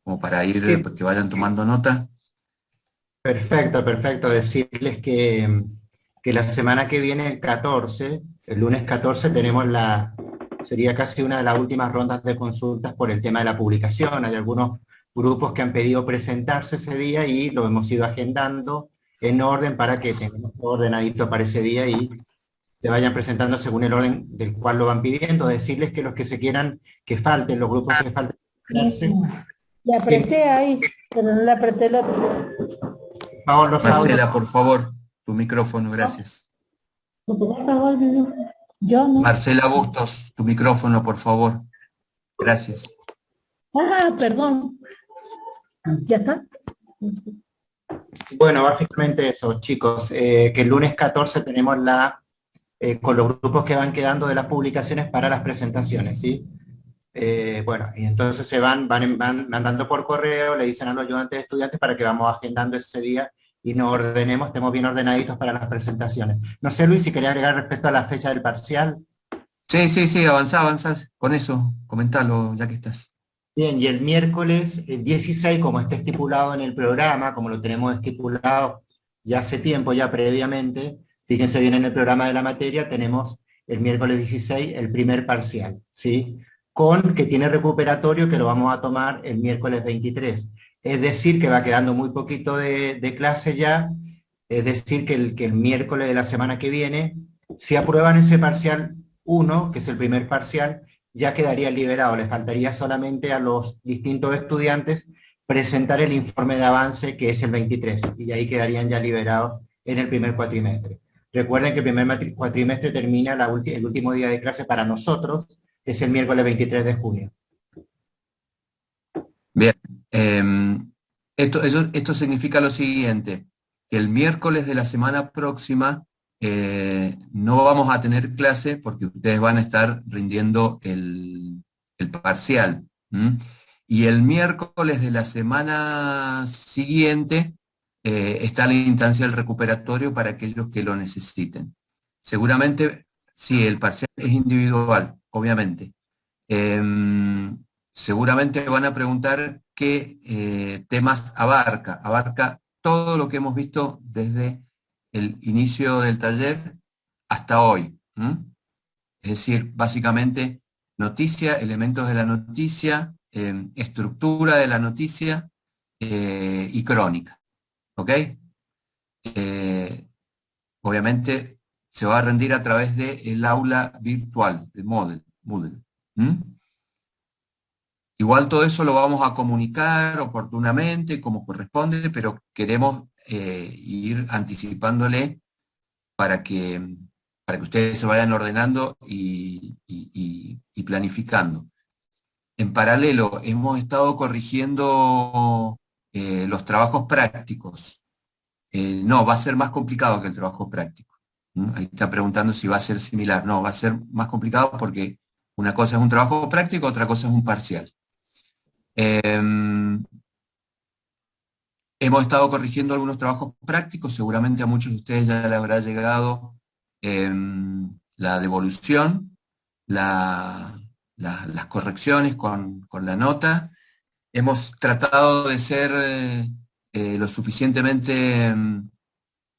como para ir, Sí, que vayan tomando nota. perfecto, perfecto. Decirles que la semana que viene, el 14, el lunes 14, sería casi una de las últimas rondas de consultas por el tema de la publicación. Hay algunos grupos que han pedido presentarse ese día y lo hemos ido agendando en orden para que tengamos todo ordenadito para ese día y se vayan presentando según el orden del cual lo van pidiendo. Decirles que los que se quieran, que falten, los grupos que falten presentarse, Le que apreté ahí, pero no le apreté el otro. por favor los audios. Marcela, por favor, tu micrófono, gracias. Por favor, yo no. Marcela Bustos, tu micrófono, por favor, gracias. Ah, perdón. ¿Ya está? Bueno, básicamente eso, chicos, que el lunes 14 tenemos con los grupos que van quedando de las publicaciones para las presentaciones, ¿sí? Bueno, y entonces van mandando por correo, le dicen a los ayudantes de estudiantes para que vamos agendando ese día y nos ordenemos, estemos bien ordenaditos para las presentaciones. No sé, Luis, si quería agregar respecto a la fecha del parcial. Sí, sí, sí, avanzá, avanzás. Con eso, comentalo ya que estás. Bien, y el miércoles 16, como está estipulado en el programa, como lo tenemos estipulado ya hace tiempo, ya previamente, fíjense bien en el programa de la materia, tenemos el miércoles 16 el primer parcial, ¿sí? Con que tiene recuperatorio que lo vamos a tomar el miércoles 23. Es decir, que va quedando muy poquito de clase ya, es decir, que el miércoles de la semana que viene, si aprueban ese parcial uno, que es el primer parcial, ya quedaría liberado. Le faltaría solamente a los distintos estudiantes presentar el informe de avance, que es el 23, y ahí quedarían ya liberados en el primer cuatrimestre. Recuerden que el primer cuatrimestre termina el último día de clase para nosotros, es el miércoles 23 de junio. Bien, esto significa lo siguiente, que el miércoles de la semana próxima no vamos a tener clase porque ustedes van a estar rindiendo el parcial. ¿M? Y el miércoles de la semana siguiente está la instancia del recuperatorio para aquellos que lo necesiten. Seguramente, sí, el parcial es individual, obviamente. Em, Seguramente van a preguntar qué temas abarca. Abarca todo lo que hemos visto desde el inicio del taller hasta hoy. ¿M? Es decir, básicamente noticia, elementos de la noticia, estructura de la noticia y crónica. ¿Ok? Eh, Obviamente se va a rendir a través del aula virtual, de Moodle. ¿M? Igual todo eso lo vamos a comunicar oportunamente, como corresponde, pero queremos ir anticipándole para que, para que ustedes se vayan ordenando y planificando. En paralelo, hemos estado corrigiendo los trabajos prácticos. No, va a ser más complicado que el trabajo práctico. ¿Mm? Ahí está preguntando si va a ser similar. No, va a ser más complicado porque una cosa es un trabajo práctico, otra cosa es un parcial. Em, Hemos estado corrigiendo algunos trabajos prácticos, seguramente a muchos de ustedes ya les habrá llegado la devolución, las correcciones con la nota. Hemos tratado de ser lo suficientemente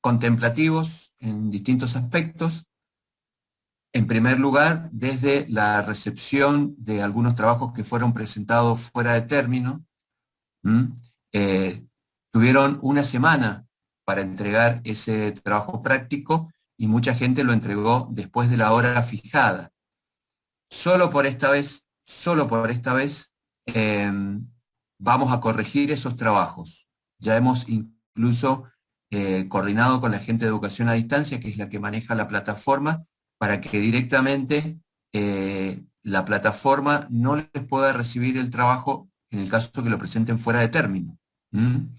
contemplativos en distintos aspectos. En primer lugar, desde la recepción de algunos trabajos que fueron presentados fuera de término. ¿Mm? Eh, Tuvieron una semana para entregar ese trabajo práctico y mucha gente lo entregó después de la hora fijada. Solo por esta vez, eh, vamos a corregir esos trabajos. Ya hemos incluso coordinado con la gente de educación a distancia, que es la que maneja la plataforma, para que directamente la plataforma no les pueda recibir el trabajo en el caso que lo presenten fuera de término. ¿Mm?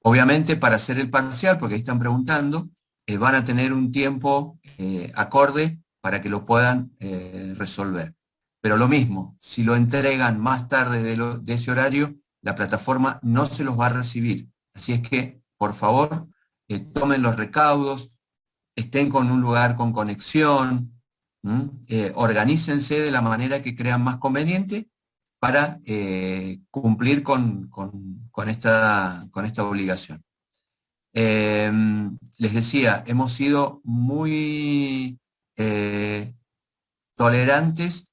Obviamente, para hacer el parcial, porque ahí están preguntando, van a tener un tiempo acorde para que lo puedan resolver. Pero lo mismo, si lo entregan más tarde de ese horario, la plataforma no se los va a recibir. Así es que, por favor, tomen los recaudos, estén con un lugar con conexión, organícense de la manera que crean más conveniente para cumplir con esta obligación. Les decía, hemos sido muy tolerantes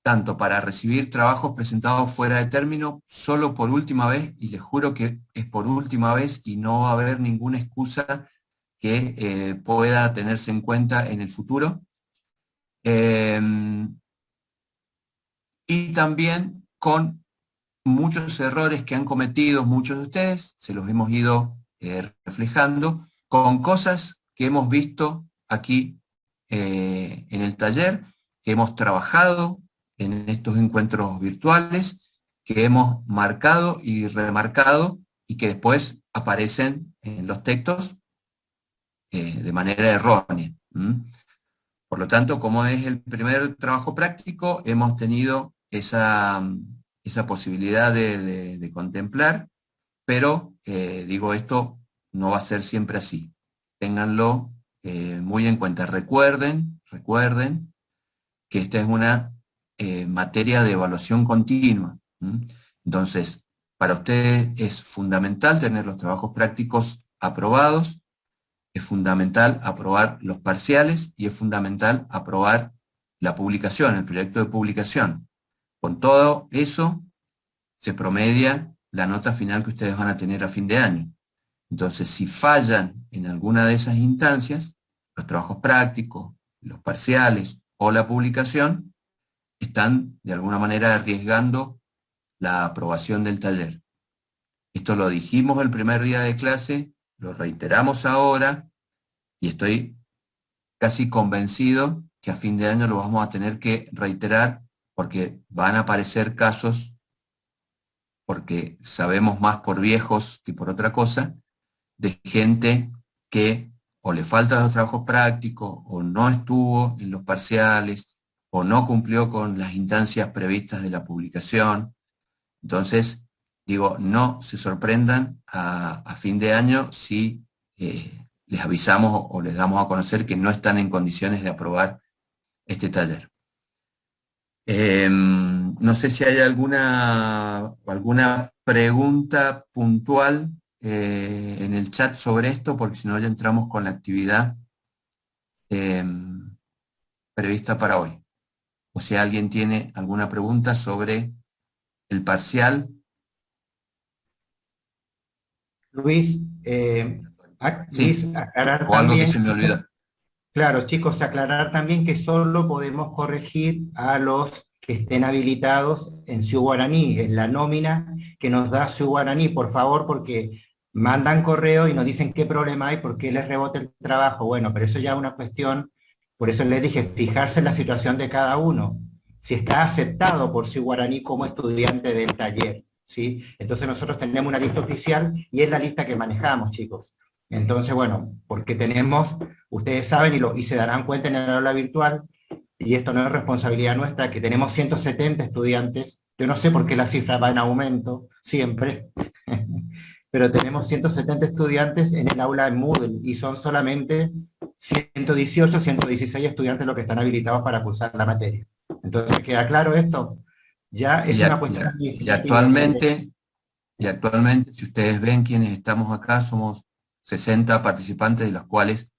tanto para recibir trabajos presentados fuera de término, solo por última vez, y les juro que es por última vez y no va a haber ninguna excusa que pueda tenerse en cuenta en el futuro. Y también con muchos errores que han cometido muchos de ustedes, se los hemos ido reflejando, con cosas que hemos visto aquí en el taller, que hemos trabajado en estos encuentros virtuales, que hemos marcado y remarcado y que después aparecen en los textos de manera errónea. Por lo tanto, como es el primer trabajo práctico, hemos tenido esa posibilidad de contemplar, pero digo, esto no va a ser siempre así. Ténganlo muy en cuenta. Recuerden que esta es una materia de evaluación continua. Entonces, para ustedes es fundamental tener los trabajos prácticos aprobados, es fundamental aprobar los parciales y es fundamental aprobar la publicación, el proyecto de publicación. Con todo eso se promedia la nota final que ustedes van a tener a fin de año. Entonces, si fallan en alguna de esas instancias, los trabajos prácticos, los parciales o la publicación, están de alguna manera arriesgando la aprobación del taller. Esto lo dijimos el primer día de clase, lo reiteramos ahora, y estoy casi convencido que a fin de año lo vamos a tener que reiterar porque van a aparecer casos, porque sabemos más por viejos que por otra cosa, de gente que o le faltan los trabajos prácticos, o no estuvo en los parciales, o no cumplió con las instancias previstas de la publicación. Entonces, digo, no se sorprendan a fin de año si les avisamos o les damos a conocer que no están en condiciones de aprobar este taller. No sé si hay alguna pregunta puntual en el chat sobre esto, porque si no ya entramos con la actividad prevista para hoy. O si alguien tiene alguna pregunta sobre el parcial. Luis, Sí, aclarar o algo que también, se me olvidó. claro, chicos, aclarar también que solo podemos corregir a los que estén habilitados en Ciudad Guaraní, en la nómina que nos da Ciudad Guaraní, por favor, porque mandan correo y nos dicen qué problema hay, por qué les rebota el trabajo. Bueno, pero eso ya es una cuestión, por eso les dije, fijarse en la situación de cada uno, si está aceptado por Ciudad Guaraní como estudiante del taller, ¿sí? Entonces nosotros tenemos una lista oficial y es la lista que manejamos, chicos. Entonces, bueno, porque tenemos, ustedes saben y se darán cuenta en el aula virtual, y esto no es responsabilidad nuestra, que tenemos 170 estudiantes. Yo no sé por qué la cifra va en aumento siempre, pero tenemos 170 estudiantes en el aula en Moodle y son solamente 118, 116 estudiantes los que están habilitados para cursar la materia. Entonces, ¿queda claro esto? Ya es una cuestión administrativa. Y actualmente, si ustedes ven quienes estamos acá, somos 60 participantes, de los cuales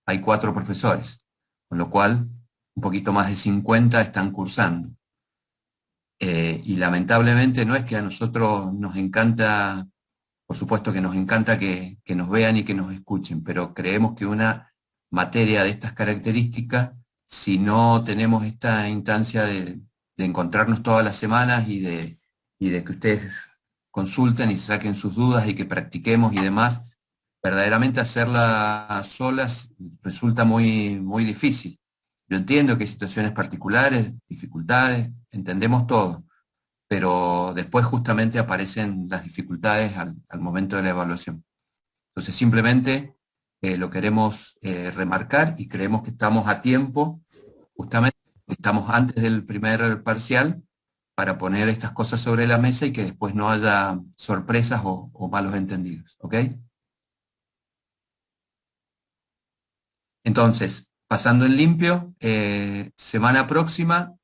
hay 4 profesores, con lo cual un poquito más de 50 están cursando. Y lamentablemente no es que a nosotros nos encanta, por supuesto que nos encanta que nos vean y que nos escuchen, pero creemos que una materia de estas características, si no tenemos esta instancia de encontrarnos todas las semanas y de que ustedes consulten y se saquen sus dudas y que practiquemos y demás, verdaderamente hacerla solas resulta muy, muy difícil. Yo entiendo que hay situaciones particulares, dificultades, entendemos todo, pero después justamente aparecen las dificultades al momento de la evaluación. Entonces simplemente lo queremos remarcar y creemos que estamos a tiempo, justamente estamos antes del primer parcial, para poner estas cosas sobre la mesa y que después no haya sorpresas o malos entendidos. ¿Ok? Entonces, pasando en limpio, semana próxima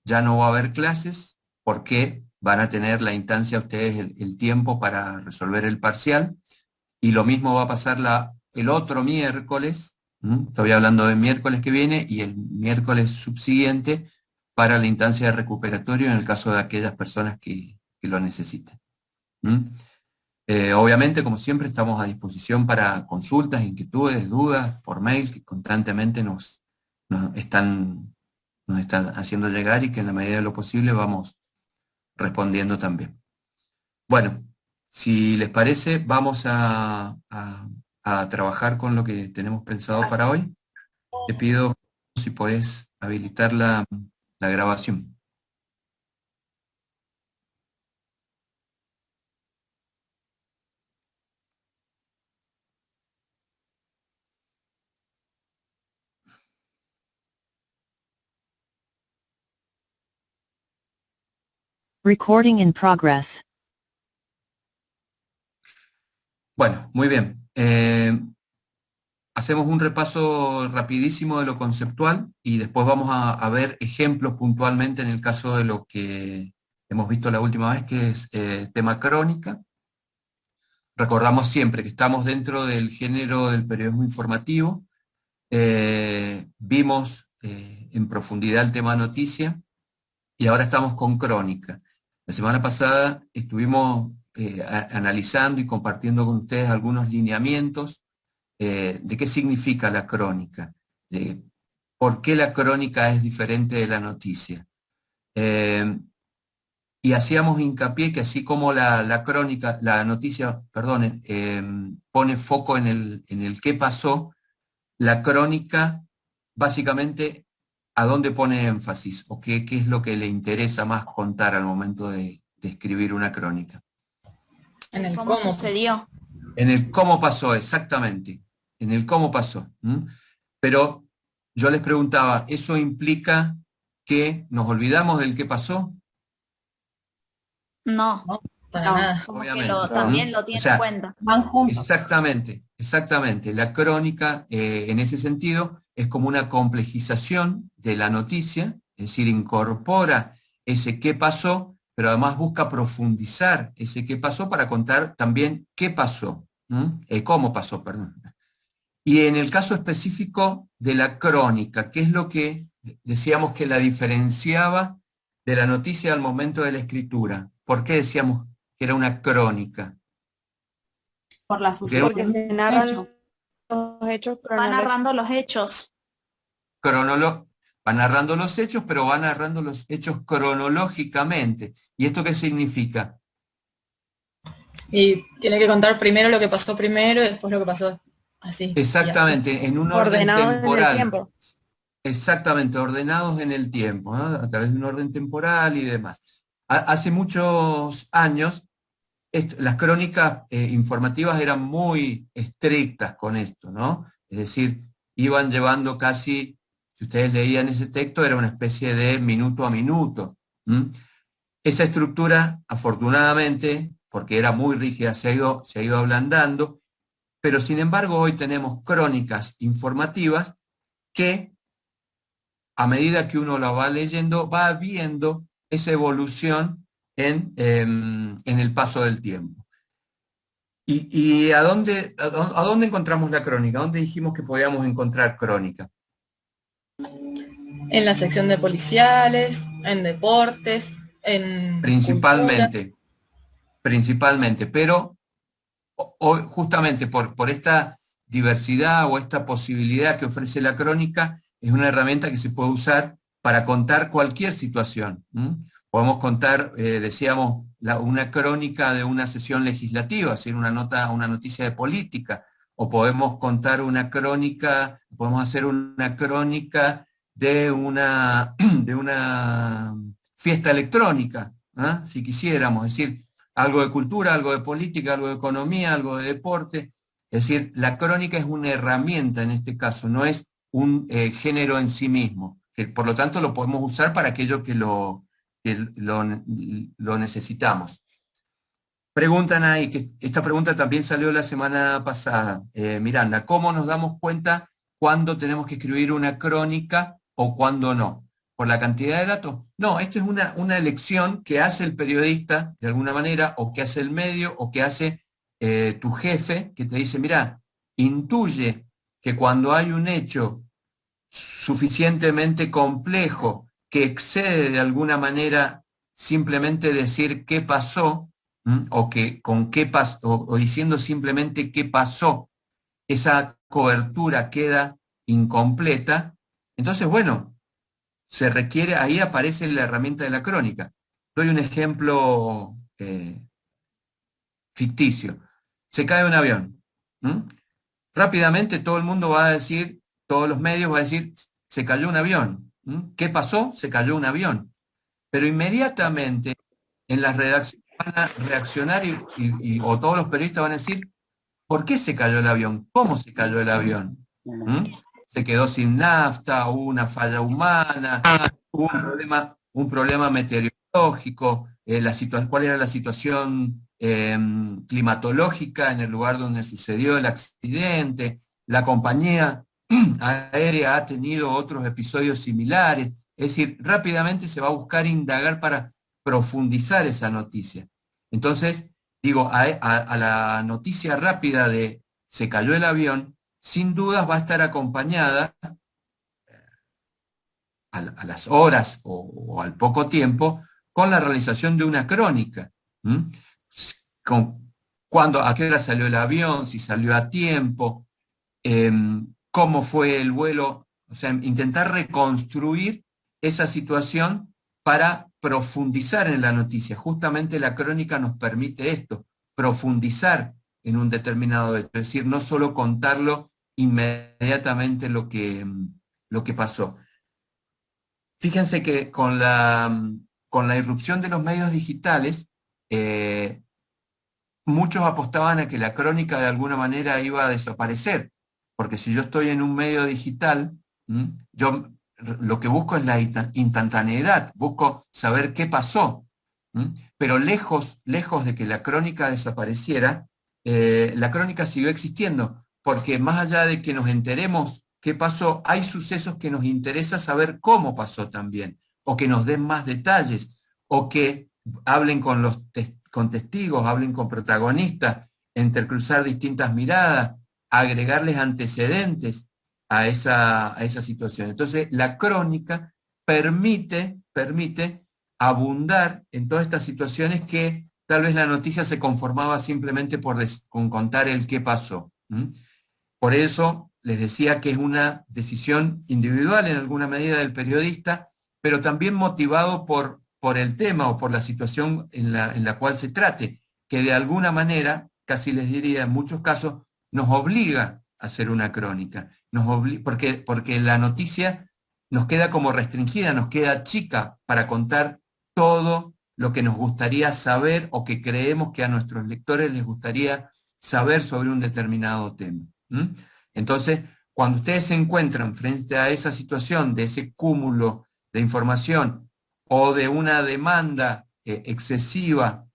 ya no va a haber clases porque van a tener la instancia ustedes el tiempo para resolver el parcial, y lo mismo va a pasar el otro miércoles, estoy hablando del miércoles que viene, y el miércoles subsiguiente para la instancia de recuperatorio en el caso de aquellas personas que lo necesiten. Obviamente, como siempre, estamos a disposición para consultas, inquietudes, dudas, por mail, que constantemente nos están haciendo llegar y que en la medida de lo posible vamos respondiendo también. Bueno, si les parece, vamos a trabajar con lo que tenemos pensado para hoy. Te pido si podés habilitar la grabación. Recording in progress. Bueno, muy bien. Hacemos un repaso rapidísimo de lo conceptual y después vamos a ver ejemplos puntualmente en el caso de lo que hemos visto la última vez, que es tema crónica. Recordamos siempre que estamos dentro del género del periodismo informativo. Vimos en profundidad el tema noticia y ahora estamos con crónica. La semana pasada estuvimos analizando y compartiendo con ustedes algunos lineamientos de qué significa la crónica, de por qué la crónica es diferente de la noticia. Y hacíamos hincapié que así como la crónica, la noticia, perdón, pone foco en el qué pasó, la crónica básicamente a dónde pone énfasis o qué es lo que le interesa más contar al momento de escribir una crónica. En el cómo sucedió. En el cómo pasó, exactamente. En el cómo pasó. Pero yo les preguntaba, ¿eso implica que nos olvidamos del qué pasó? No, para nada. Como obviamente. que también lo tiene en cuenta. Van juntos. Exactamente. La crónica, en ese sentido, es como una complejización de la noticia, es decir, incorpora ese qué pasó, pero además busca profundizar ese qué pasó para contar también qué pasó, cómo pasó, perdón. Y en el caso específico de la crónica, ¿qué es lo que decíamos que la diferenciaba de la noticia al momento de la escritura? ¿Por qué decíamos que era una crónica? Por la sucesión. Porque se narran los hechos. Va narrando los hechos. Va narrando los hechos, pero va narrando los hechos cronológicamente. ¿Y esto qué significa? Y tiene que contar primero lo que pasó primero y después lo que pasó así. Exactamente, en un orden ordenados temporal. en el tiempo. Exactamente, ordenados en el tiempo, ¿no? A través de un orden temporal y demás. Hace muchos años, las crónicas informativas eran muy estrictas con esto, ¿no? Es decir, iban llevando casi, si ustedes leían ese texto, era una especie de minuto a minuto. Esa estructura, afortunadamente, porque era muy rígida, se ha ido ablandando, pero sin embargo hoy tenemos crónicas informativas que, a medida que uno la va leyendo, va viendo esa evolución en el paso del tiempo. ¿Y a dónde encontramos la crónica? ¿A dónde dijimos que podíamos encontrar crónica? En la sección de policiales, en deportes, en Principalmente, pero hoy, justamente por esta diversidad o esta posibilidad que ofrece la crónica, es una herramienta que se puede usar para contar cualquier situación. Podemos contar, decíamos, una crónica de una sesión legislativa, es decir, una noticia de política, o podemos contar una crónica, podemos hacer una crónica de una fiesta electrónica, si quisiéramos, es decir, algo de cultura, algo de política, algo de economía, algo de deporte. Es decir, la crónica es una herramienta en este caso, no es un género en sí mismo, que por lo tanto lo podemos usar para aquello que lo necesitamos. Preguntan ahí, que esta pregunta también salió la semana pasada, Miranda, ¿cómo nos damos cuenta cuándo tenemos que escribir una crónica o cuándo no? por la cantidad de datos. No, esto es una elección que hace el periodista, de alguna manera, o que hace el medio, o que hace tu jefe, que te dice, mira, intuye que cuando hay un hecho suficientemente complejo que excede de alguna manera simplemente decir qué pasó, o que con qué pasó, o diciendo simplemente qué pasó, esa cobertura queda incompleta, entonces, bueno, se requiere, ahí aparece la herramienta de la crónica. Doy un ejemplo ficticio. Se cae un avión. Rápidamente todo el mundo va a decir, todos los medios van a decir, se cayó un avión. ¿Qué pasó? Se cayó un avión. Pero inmediatamente en las redacciones van a reaccionar o todos los periodistas van a decir, ¿por qué se cayó el avión? ¿Cómo se cayó el avión? Se quedó sin nafta, hubo una falla humana, hubo un problema meteorológico, cuál era la situación climatológica en el lugar donde sucedió el accidente, la compañía aérea ha tenido otros episodios similares, es decir, rápidamente se va a buscar indagar para profundizar esa noticia. Entonces, digo, a la noticia rápida de se cayó el avión, sin dudas va a estar acompañada a las horas o al poco tiempo con la realización de una crónica. Con a qué hora salió el avión, si salió a tiempo, cómo fue el vuelo, o sea, intentar reconstruir esa situación para profundizar en la noticia. Justamente la crónica nos permite esto, profundizar en un determinado hecho, es decir, no solo contarlo inmediatamente lo que pasó. Fíjense que con la irrupción de los medios digitales, muchos apostaban a que la crónica de alguna manera iba a desaparecer, porque si yo estoy en un medio digital, yo lo que busco es la instantaneidad, busco saber qué pasó, pero lejos de que la crónica desapareciera, la crónica siguió existiendo, porque más allá de que nos enteremos qué pasó, hay sucesos que nos interesa saber cómo pasó también, o que nos den más detalles, o que hablen con testigos, hablen con protagonistas, intercruzar distintas miradas, agregarles antecedentes a esa situación. Entonces, la crónica permite abundar en todas estas situaciones que tal vez la noticia se conformaba simplemente con contar el qué pasó. Por eso les decía que es una decisión individual en alguna medida del periodista, pero también motivado por el tema o por la situación en la cual se trate, que de alguna manera, casi les diría en muchos casos, nos obliga a hacer una crónica, porque la noticia nos queda como restringida, nos queda chica para contar todo lo que nos gustaría saber o que creemos que a nuestros lectores les gustaría saber sobre un determinado tema. Entonces, cuando ustedes se encuentran frente a esa situación de ese cúmulo de información o de una demanda excesiva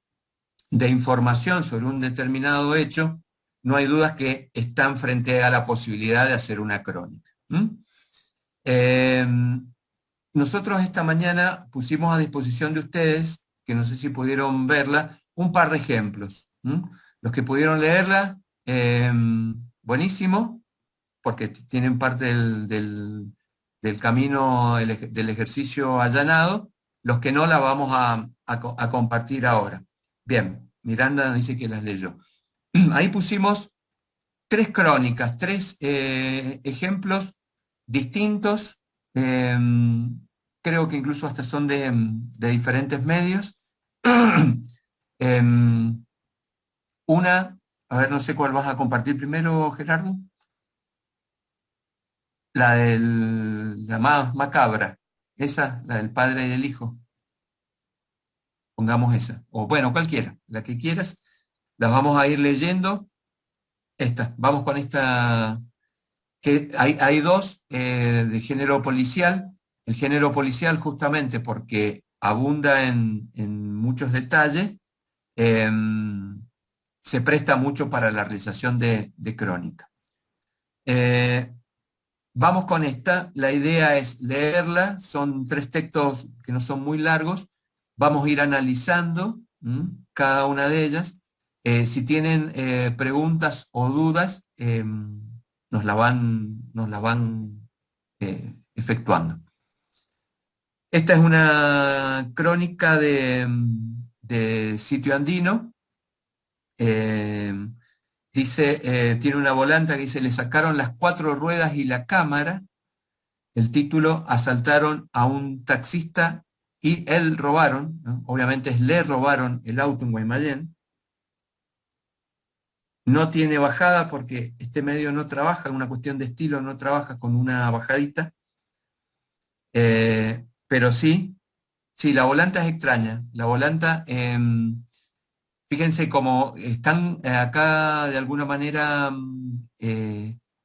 de información sobre un determinado hecho, no hay dudas que están frente a la posibilidad de hacer una crónica. Nosotros esta mañana pusimos a disposición de ustedes, que no sé si pudieron verla, un par de ejemplos. Los que pudieron leerla, buenísimo, porque tienen parte del camino del ejercicio allanado. Los que no, la vamos a compartir ahora. Bien, Miranda nos dice que las leyó. Ahí pusimos 3 crónicas, 3 ejemplos distintos, creo que incluso hasta son de diferentes medios. Una, a ver, no sé cuál vas a compartir primero, Gerardo. La más macabra, esa, la del padre y del hijo. Pongamos esa, o bueno, cualquiera, la que quieras, las vamos a ir leyendo. Esta, vamos con esta, que hay 2 de género policial. El género policial justamente porque abunda en muchos detalles, se presta mucho para la realización de crónica. vamos con esta. La idea es leerla, son 3 textos que no son muy largos, vamos a ir analizando cada una de ellas. Si tienen preguntas o dudas, nos la van efectuando. Esta es una crónica de Sitio Andino. Dice, tiene una volanta que dice: le sacaron las 4 ruedas y la cámara. El título: asaltaron a un taxista y él robaron, ¿no? Obviamente le robaron el auto en Guaymallén. No tiene bajada porque este medio no trabaja, una cuestión de estilo, no trabaja con una bajadita. Pero sí, la volanta es extraña. La volanta, fíjense cómo están acá de alguna manera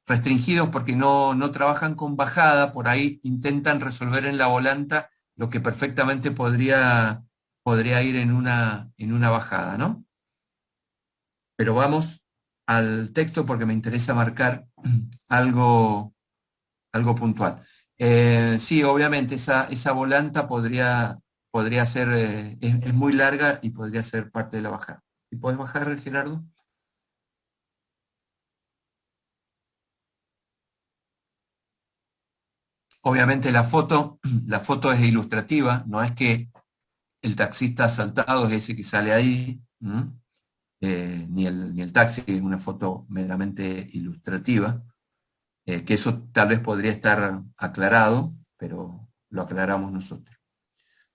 restringidos porque no trabajan con bajada, por ahí intentan resolver en la volanta lo que perfectamente podría ir en una bajada, ¿no? Pero vamos al texto porque me interesa marcar algo puntual. Sí, obviamente esa volanta podría ser, es muy larga y podría ser parte de la bajada. ¿Y puedes bajar, Gerardo? Obviamente la foto es ilustrativa, no es que el taxista asaltado es ese que sale ahí, ni el taxi, es una foto meramente ilustrativa. Que eso tal vez podría estar aclarado, pero lo aclaramos nosotros.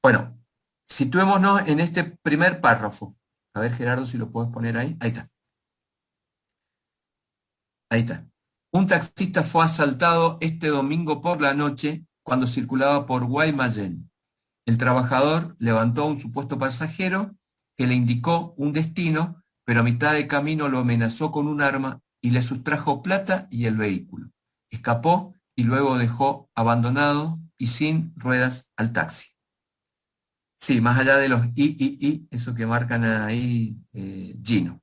Bueno, situémonos en este primer párrafo. A ver, Gerardo, si lo puedes poner ahí. Ahí está. Ahí está. Un taxista fue asaltado este domingo por la noche cuando circulaba por Guaymallén. El trabajador levantó a un supuesto pasajero que le indicó un destino, pero a mitad de camino lo amenazó con un arma y le sustrajo plata y el vehículo. Escapó y luego dejó abandonado y sin ruedas al taxi. Sí, más allá de los eso que marcan ahí, Gino.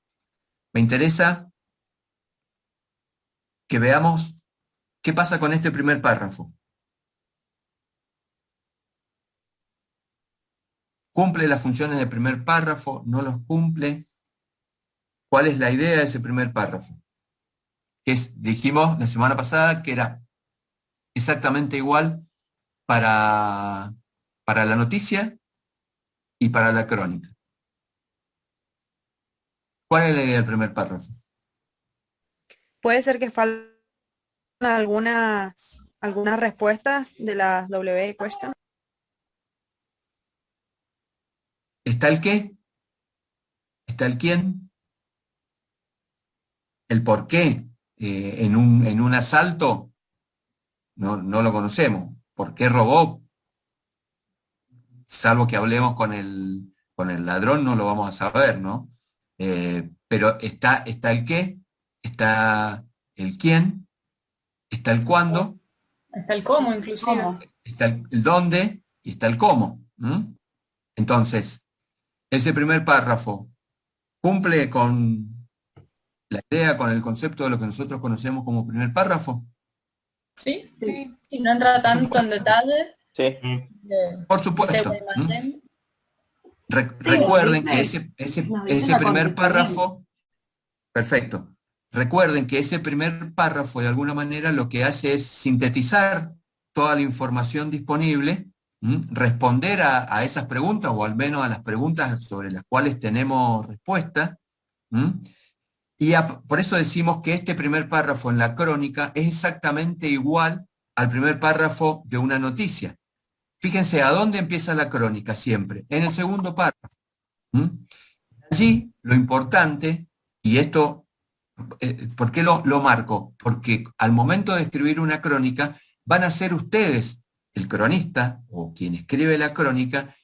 Me interesa que veamos qué pasa con este primer párrafo. ¿Cumple las funciones del primer párrafo? ¿No los cumple? ¿Cuál es la idea de ese primer párrafo? Dijimos la semana pasada que era exactamente igual para la noticia y para la crónica. ¿Cuál es la idea del primer párrafo? Puede ser que faltan algunas respuestas de las W question. ¿Está el qué? ¿Está el quién? ¿El por qué? En un asalto no lo conocemos. ¿Por qué robó? Salvo que hablemos con el ladrón, no lo vamos a saber, ¿no? Pero está el qué, está el quién, está el cuándo. Está el cómo, inclusive. Está el dónde y está el cómo. Entonces, ese primer párrafo cumple con la idea, con el concepto de lo que nosotros conocemos como primer párrafo. Sí, sí. Y no entra tanto en detalle. Sí. Por supuesto. Recuerden que ese primer párrafo, perfecto. Recuerden que ese primer párrafo de alguna manera lo que hace es sintetizar toda la información disponible, responder a esas preguntas, o al menos a las preguntas sobre las cuales tenemos respuesta, y por eso decimos que este primer párrafo en la crónica es exactamente igual al primer párrafo de una noticia. Fíjense a dónde empieza la crónica siempre, en el segundo párrafo. Allí lo importante, y esto, ¿por qué lo marco? Porque al momento de escribir una crónica, van a ser ustedes, el cronista, o quien escribe la crónica,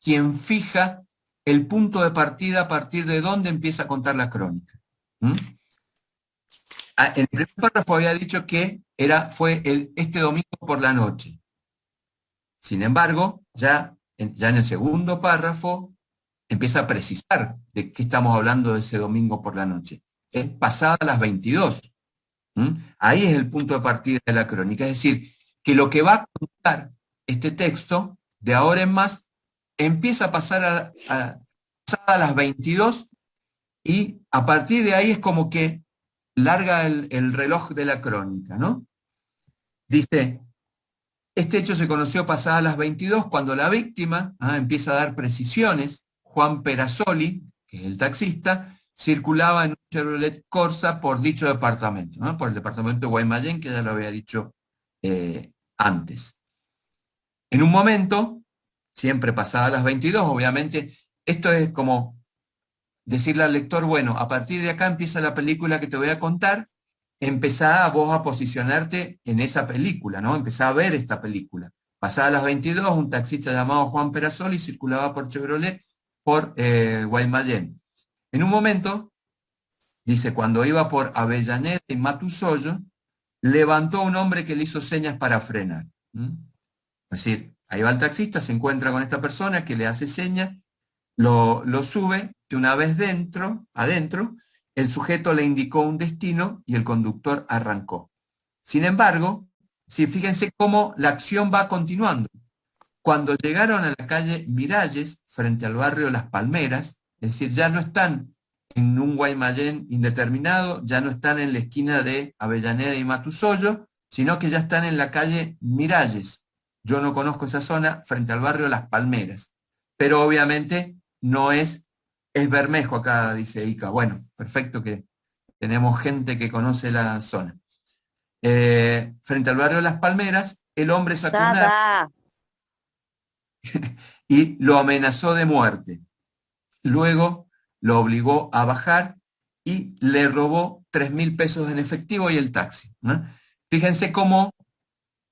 quien fija el punto de partida a partir de dónde empieza a contar la crónica. En el primer párrafo había dicho que fue este domingo por la noche. Sin embargo, ya en el segundo párrafo empieza a precisar de qué estamos hablando de ese domingo por la noche. Es pasada las 22. Ahí es el punto de partida de la crónica, es decir, que lo que va a contar este texto, de ahora en más, empieza a pasar a las 22 y a partir de ahí es como que larga el reloj de la crónica, ¿no? Dice, este hecho se conoció pasadas las 22 cuando la víctima empieza a dar precisiones. Juan Perazzoli, que es el taxista, circulaba en un Chevrolet Corsa por dicho departamento, ¿no? Por el departamento de Guaymallén, que ya lo había dicho antes. En un momento, siempre pasadas las 22, obviamente, esto es como decirle al lector, bueno, a partir de acá empieza la película que te voy a contar, empezá vos a posicionarte en esa película, ¿no? Empezá a ver esta película. Pasadas las 22, un taxista llamado Juan Perazzoli circulaba por Chevrolet por Guaymallén. En un momento, dice, cuando iba por Avellaneda y Matusoyo, levantó un hombre que le hizo señas para frenar. Es decir, ahí va el taxista, se encuentra con esta persona que le hace señas, lo sube, que una vez adentro, el sujeto le indicó un destino y el conductor arrancó. Sin embargo, fíjense cómo la acción va continuando. Cuando llegaron a la calle Miralles, frente al barrio Las Palmeras, es decir, ya no están en un Guaymallén indeterminado, ya no están en la esquina de Avellaneda y Matusoyo, sino que ya están en la calle Miralles. Yo no conozco esa zona, frente al barrio Las Palmeras. Pero obviamente no es Bermejo acá, dice Ica. Bueno, perfecto que tenemos gente que conoce la zona. Frente al barrio Las Palmeras, el hombre sacó un arma y lo amenazó de muerte. Luego lo obligó a bajar y le robó 3.000 pesos en efectivo y el taxi, ¿no? Fíjense cómo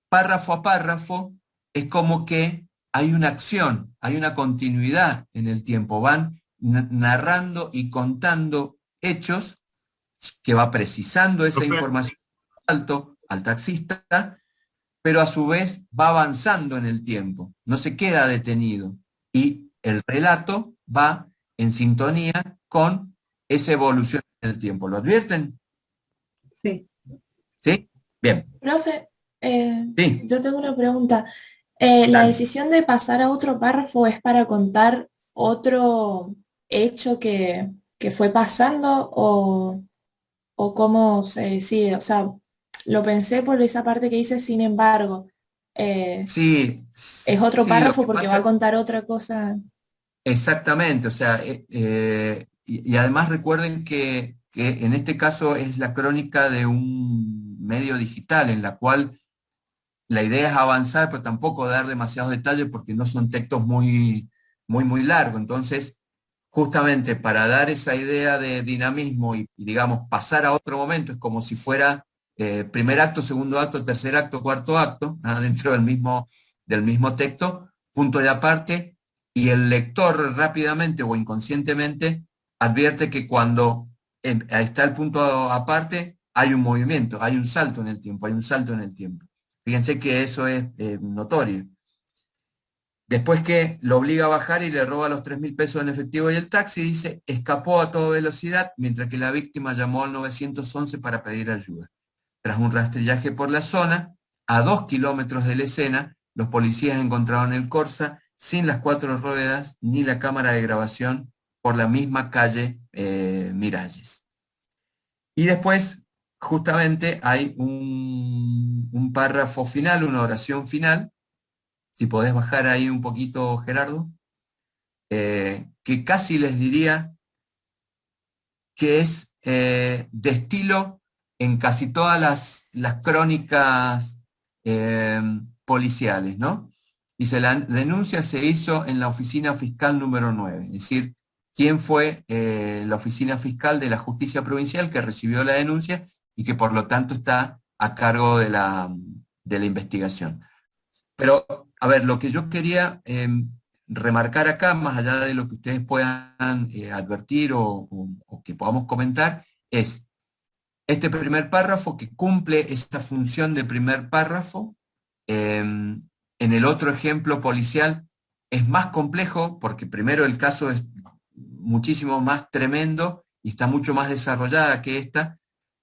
párrafo a párrafo es como que hay una acción, hay una continuidad en el tiempo. Van narrando y contando hechos que va precisando esa información alto al taxista, pero a su vez va avanzando en el tiempo, no se queda detenido. Y el relato va en sintonía con esa evolución en el tiempo. ¿Lo advierten? Sí. ¿Sí? Bien. Profe, Sí. yo tengo una pregunta. ¿La decisión de pasar a otro párrafo es para contar otro hecho que fue pasando o cómo se decide? O sea, lo pensé por esa parte que dice, sin embargo. Sí. Es otro Sí, párrafo porque va a contar otra cosa. Exactamente, o sea, y además recuerden que en este caso es la crónica de un medio digital en la cual la idea es avanzar, pero tampoco dar demasiados detalles porque no son textos muy largos. Entonces, justamente para dar esa idea de dinamismo y digamos, pasar a otro momento, es como si fuera primer acto, segundo acto, tercer acto, cuarto acto, dentro del mismo texto, punto y aparte, y el lector rápidamente o inconscientemente advierte que cuando está el punto aparte, hay un movimiento, hay un salto en el tiempo, hay un salto en el tiempo. Fíjense que eso es notorio. Después que lo obliga a bajar y le roba los 3.000 pesos en efectivo y el taxi, dice, escapó a toda velocidad mientras que la víctima llamó al 911 para pedir ayuda. Tras un rastrillaje por la zona, a 2 kilómetros de la escena, los policías encontraron el Corsa sin las 4 ruedas ni la cámara de grabación por la misma calle Miralles. Y después, justamente, hay un párrafo final, una oración final, si podés bajar ahí un poquito, Gerardo, que casi les diría que es de estilo en casi todas las crónicas policiales, ¿no? Dice, la denuncia se hizo en la oficina fiscal número 9, es decir, quién fue la oficina fiscal de la justicia provincial que recibió la denuncia y que por lo tanto está a cargo de la investigación. Pero, a ver, lo que yo quería remarcar acá, más allá de lo que ustedes puedan advertir o que podamos comentar, es este primer párrafo que cumple esta función de primer párrafo. En el otro ejemplo policial es más complejo porque primero el caso es muchísimo más tremendo y está mucho más desarrollada que esta,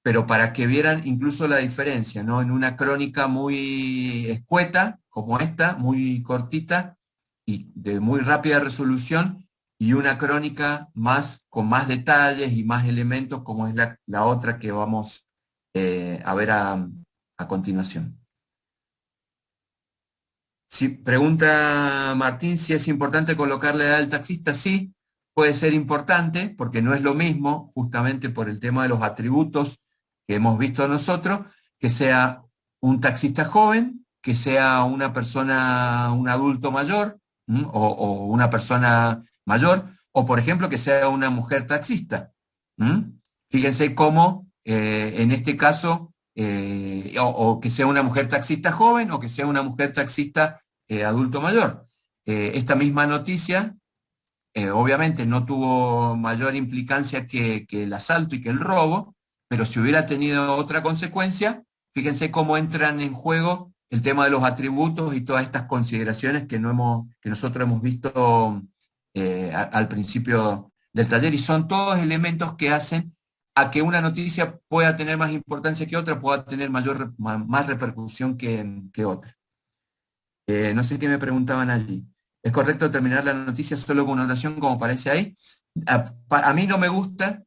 pero para que vieran incluso la diferencia, ¿no? En una crónica muy escueta, como esta, muy cortita y de muy rápida resolución, y una crónica con más detalles y más elementos, como es la otra que vamos a ver a continuación. Si pregunta Martín si es importante colocar la edad del taxista. Sí, puede ser importante, porque no es lo mismo, justamente por el tema de los atributos que hemos visto nosotros, que sea un taxista joven, que sea una persona, un adulto mayor, o una persona mayor, o por ejemplo que sea una mujer taxista. Fíjense cómo en este caso, o que sea una mujer taxista joven, o que sea una mujer taxista adulto mayor. Esta misma noticia obviamente no tuvo mayor implicancia que el asalto y que el robo, pero si hubiera tenido otra consecuencia, fíjense cómo entran en juego el tema de los atributos y todas estas consideraciones que nosotros hemos visto al principio del taller, y son todos elementos que hacen a que una noticia pueda tener más importancia que otra, pueda tener más repercusión que otra. No sé qué me preguntaban allí. ¿Es correcto terminar la noticia solo con una oración como parece ahí? A mí no me gusta,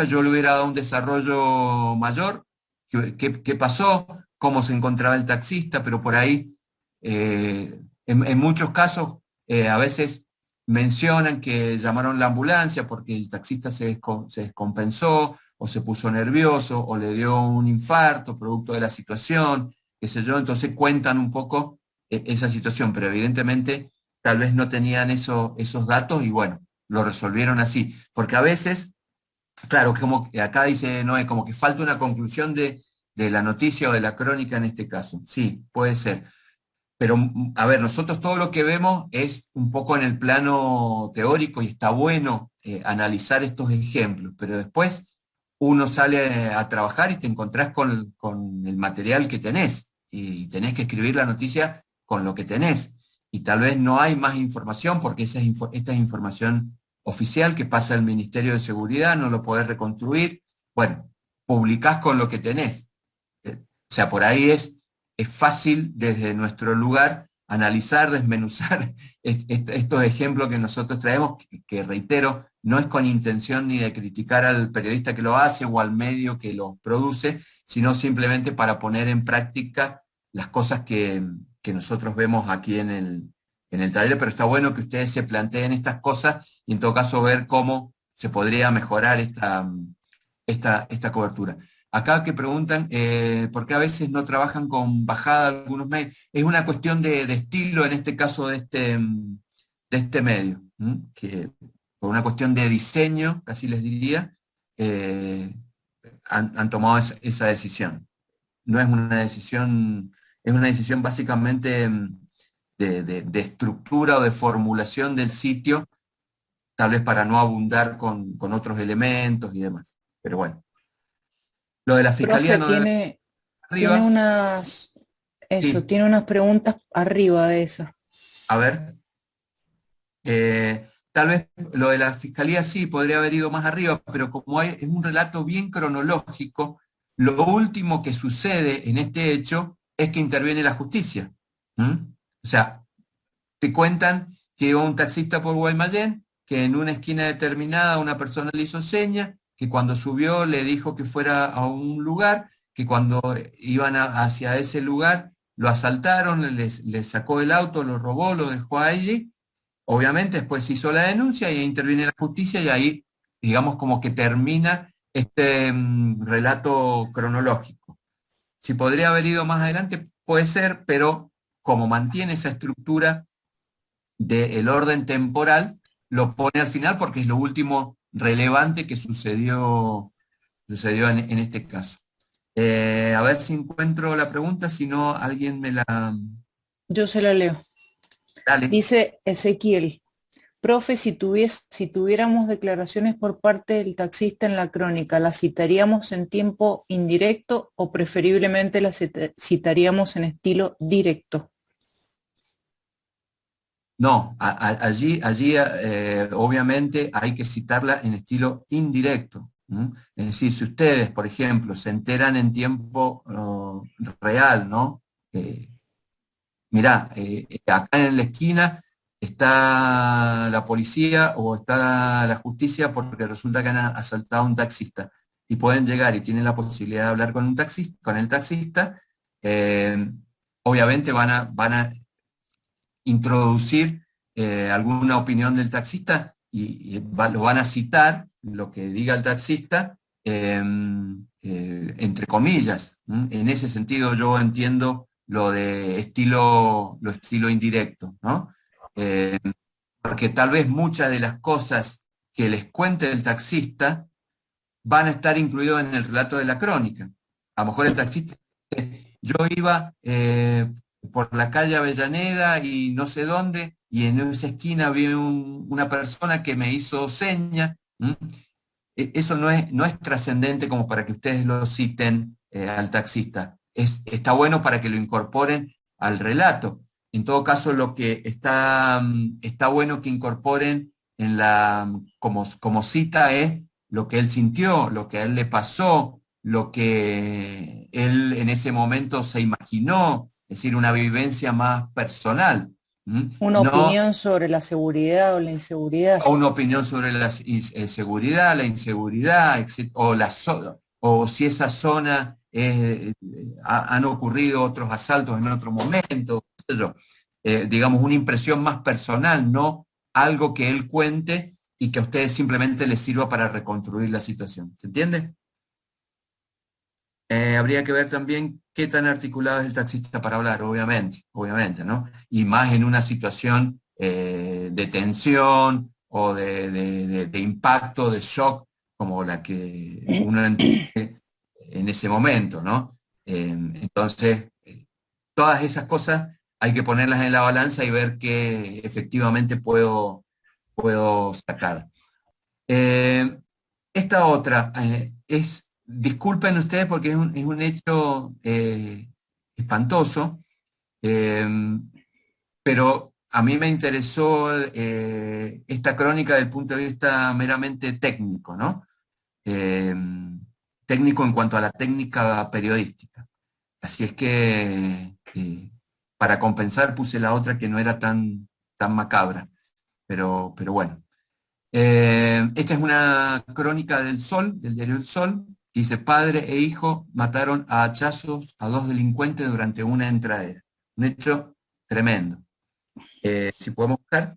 yo le hubiera dado un desarrollo mayor, qué pasó, cómo se encontraba el taxista, pero por ahí, en muchos casos, a veces mencionan que llamaron la ambulancia porque el taxista se descompensó, o se puso nervioso, o le dio un infarto producto de la situación, qué sé yo, entonces cuentan un poco esa situación, pero evidentemente tal vez no tenían esos datos y bueno, lo resolvieron así. Porque a veces, claro, como que acá dice Noé, como que falta una conclusión de la noticia o de la crónica en este caso. Sí, puede ser. Pero, a ver, nosotros todo lo que vemos es un poco en el plano teórico y está bueno analizar estos ejemplos, pero después uno sale a trabajar y te encontrás con el material que tenés y tenés que escribir la noticia con lo que tenés. Y tal vez no hay más información porque esta es información oficial que pasa al Ministerio de Seguridad, no lo podés reconstruir. Bueno, publicás con lo que tenés. O sea, por ahí es fácil desde nuestro lugar analizar, desmenuzar estos ejemplos que nosotros traemos, que reitero, no es con intención ni de criticar al periodista que lo hace o al medio que lo produce, sino simplemente para poner en práctica las cosas que nosotros vemos aquí en el taller, pero está bueno que ustedes se planteen estas cosas y en todo caso ver cómo se podría mejorar esta cobertura. Acá que preguntan por qué a veces no trabajan con bajada algunos medios. Es una cuestión de estilo en este caso de este medio, que por una cuestión de diseño, casi les diría, han tomado esa decisión. No es una decisión, es una decisión básicamente de estructura o de formulación del sitio, tal vez para no abundar con otros elementos y demás. Pero bueno. Lo de la fiscalía Profe, tiene unas, sí. tiene unas preguntas arriba de esas. A ver. Tal vez lo de la fiscalía sí podría haber ido más arriba, pero como es un relato bien cronológico, lo último que sucede en este hecho es que interviene la justicia. O sea, te cuentan que iba un taxista por Guaymallén, que en una esquina determinada una persona le hizo seña, que cuando subió le dijo que fuera a un lugar, que cuando iban hacia ese lugar lo asaltaron, les sacó el auto, lo robó, lo dejó allí. Obviamente después se hizo la denuncia y interviene la justicia y ahí, digamos, como que termina este relato cronológico. Si podría haber ido más adelante, puede ser, pero como mantiene esa estructura del orden temporal, lo pone al final porque es lo último relevante que sucedió en este caso. A ver si encuentro la pregunta, si no alguien me la... Yo se la leo. Dale. Dice Ezequiel, profe, si tuviéramos declaraciones por parte del taxista en la crónica, ¿las citaríamos en tiempo indirecto o preferiblemente las citaríamos en estilo directo? No, allí obviamente hay que citarla en estilo indirecto. Es decir, si ustedes, por ejemplo, se enteran en tiempo real, ¿no? Mirá, acá en la esquina está la policía o está la justicia porque resulta que han asaltado a un taxista. Y pueden llegar y tienen la posibilidad de hablar con un taxista, con el taxista. Obviamente van a introducir alguna opinión del taxista y lo van a citar, lo que diga el taxista, entre comillas. En ese sentido yo entiendo lo de estilo indirecto, ¿no? Porque tal vez muchas de las cosas que les cuente el taxista van a estar incluidos en el relato de la crónica. A lo mejor el taxista, yo iba por la calle Avellaneda y no sé dónde, y en esa esquina vi una persona que me hizo seña. Eso no es trascendente como para que ustedes lo citen al taxista. Está bueno para que lo incorporen al relato. En todo caso, lo que está bueno que incorporen como cita es lo que él sintió, lo que a él le pasó, lo que él en ese momento se imaginó, es decir, una vivencia más personal. Una opinión sobre la seguridad o la inseguridad. O una opinión sobre la seguridad, la inseguridad, etc., o si esa zona han ocurrido otros asaltos en otro momento, qué sé yo. Digamos, una impresión más personal, no algo que él cuente y que a ustedes simplemente les sirva para reconstruir la situación. ¿Se entiende? Habría que ver también qué tan articulado es el taxista para hablar, obviamente, ¿no? Y más en una situación de tensión o de impacto, de shock, como la que uno entiende en ese momento, ¿no? Entonces, todas esas cosas hay que ponerlas en la balanza y ver qué efectivamente puedo sacar. Esta otra disculpen ustedes porque es un hecho espantoso, pero a mí me interesó esta crónica desde el punto de vista meramente técnico, ¿no? Técnico en cuanto a la técnica periodística. Así es que para compensar puse la otra que no era tan macabra, pero bueno. Esta es una crónica del Sol, del diario El Sol. Dice: padre e hijo mataron a hachazos a 2 delincuentes durante una entradera. Un hecho tremendo. Si podemos buscar.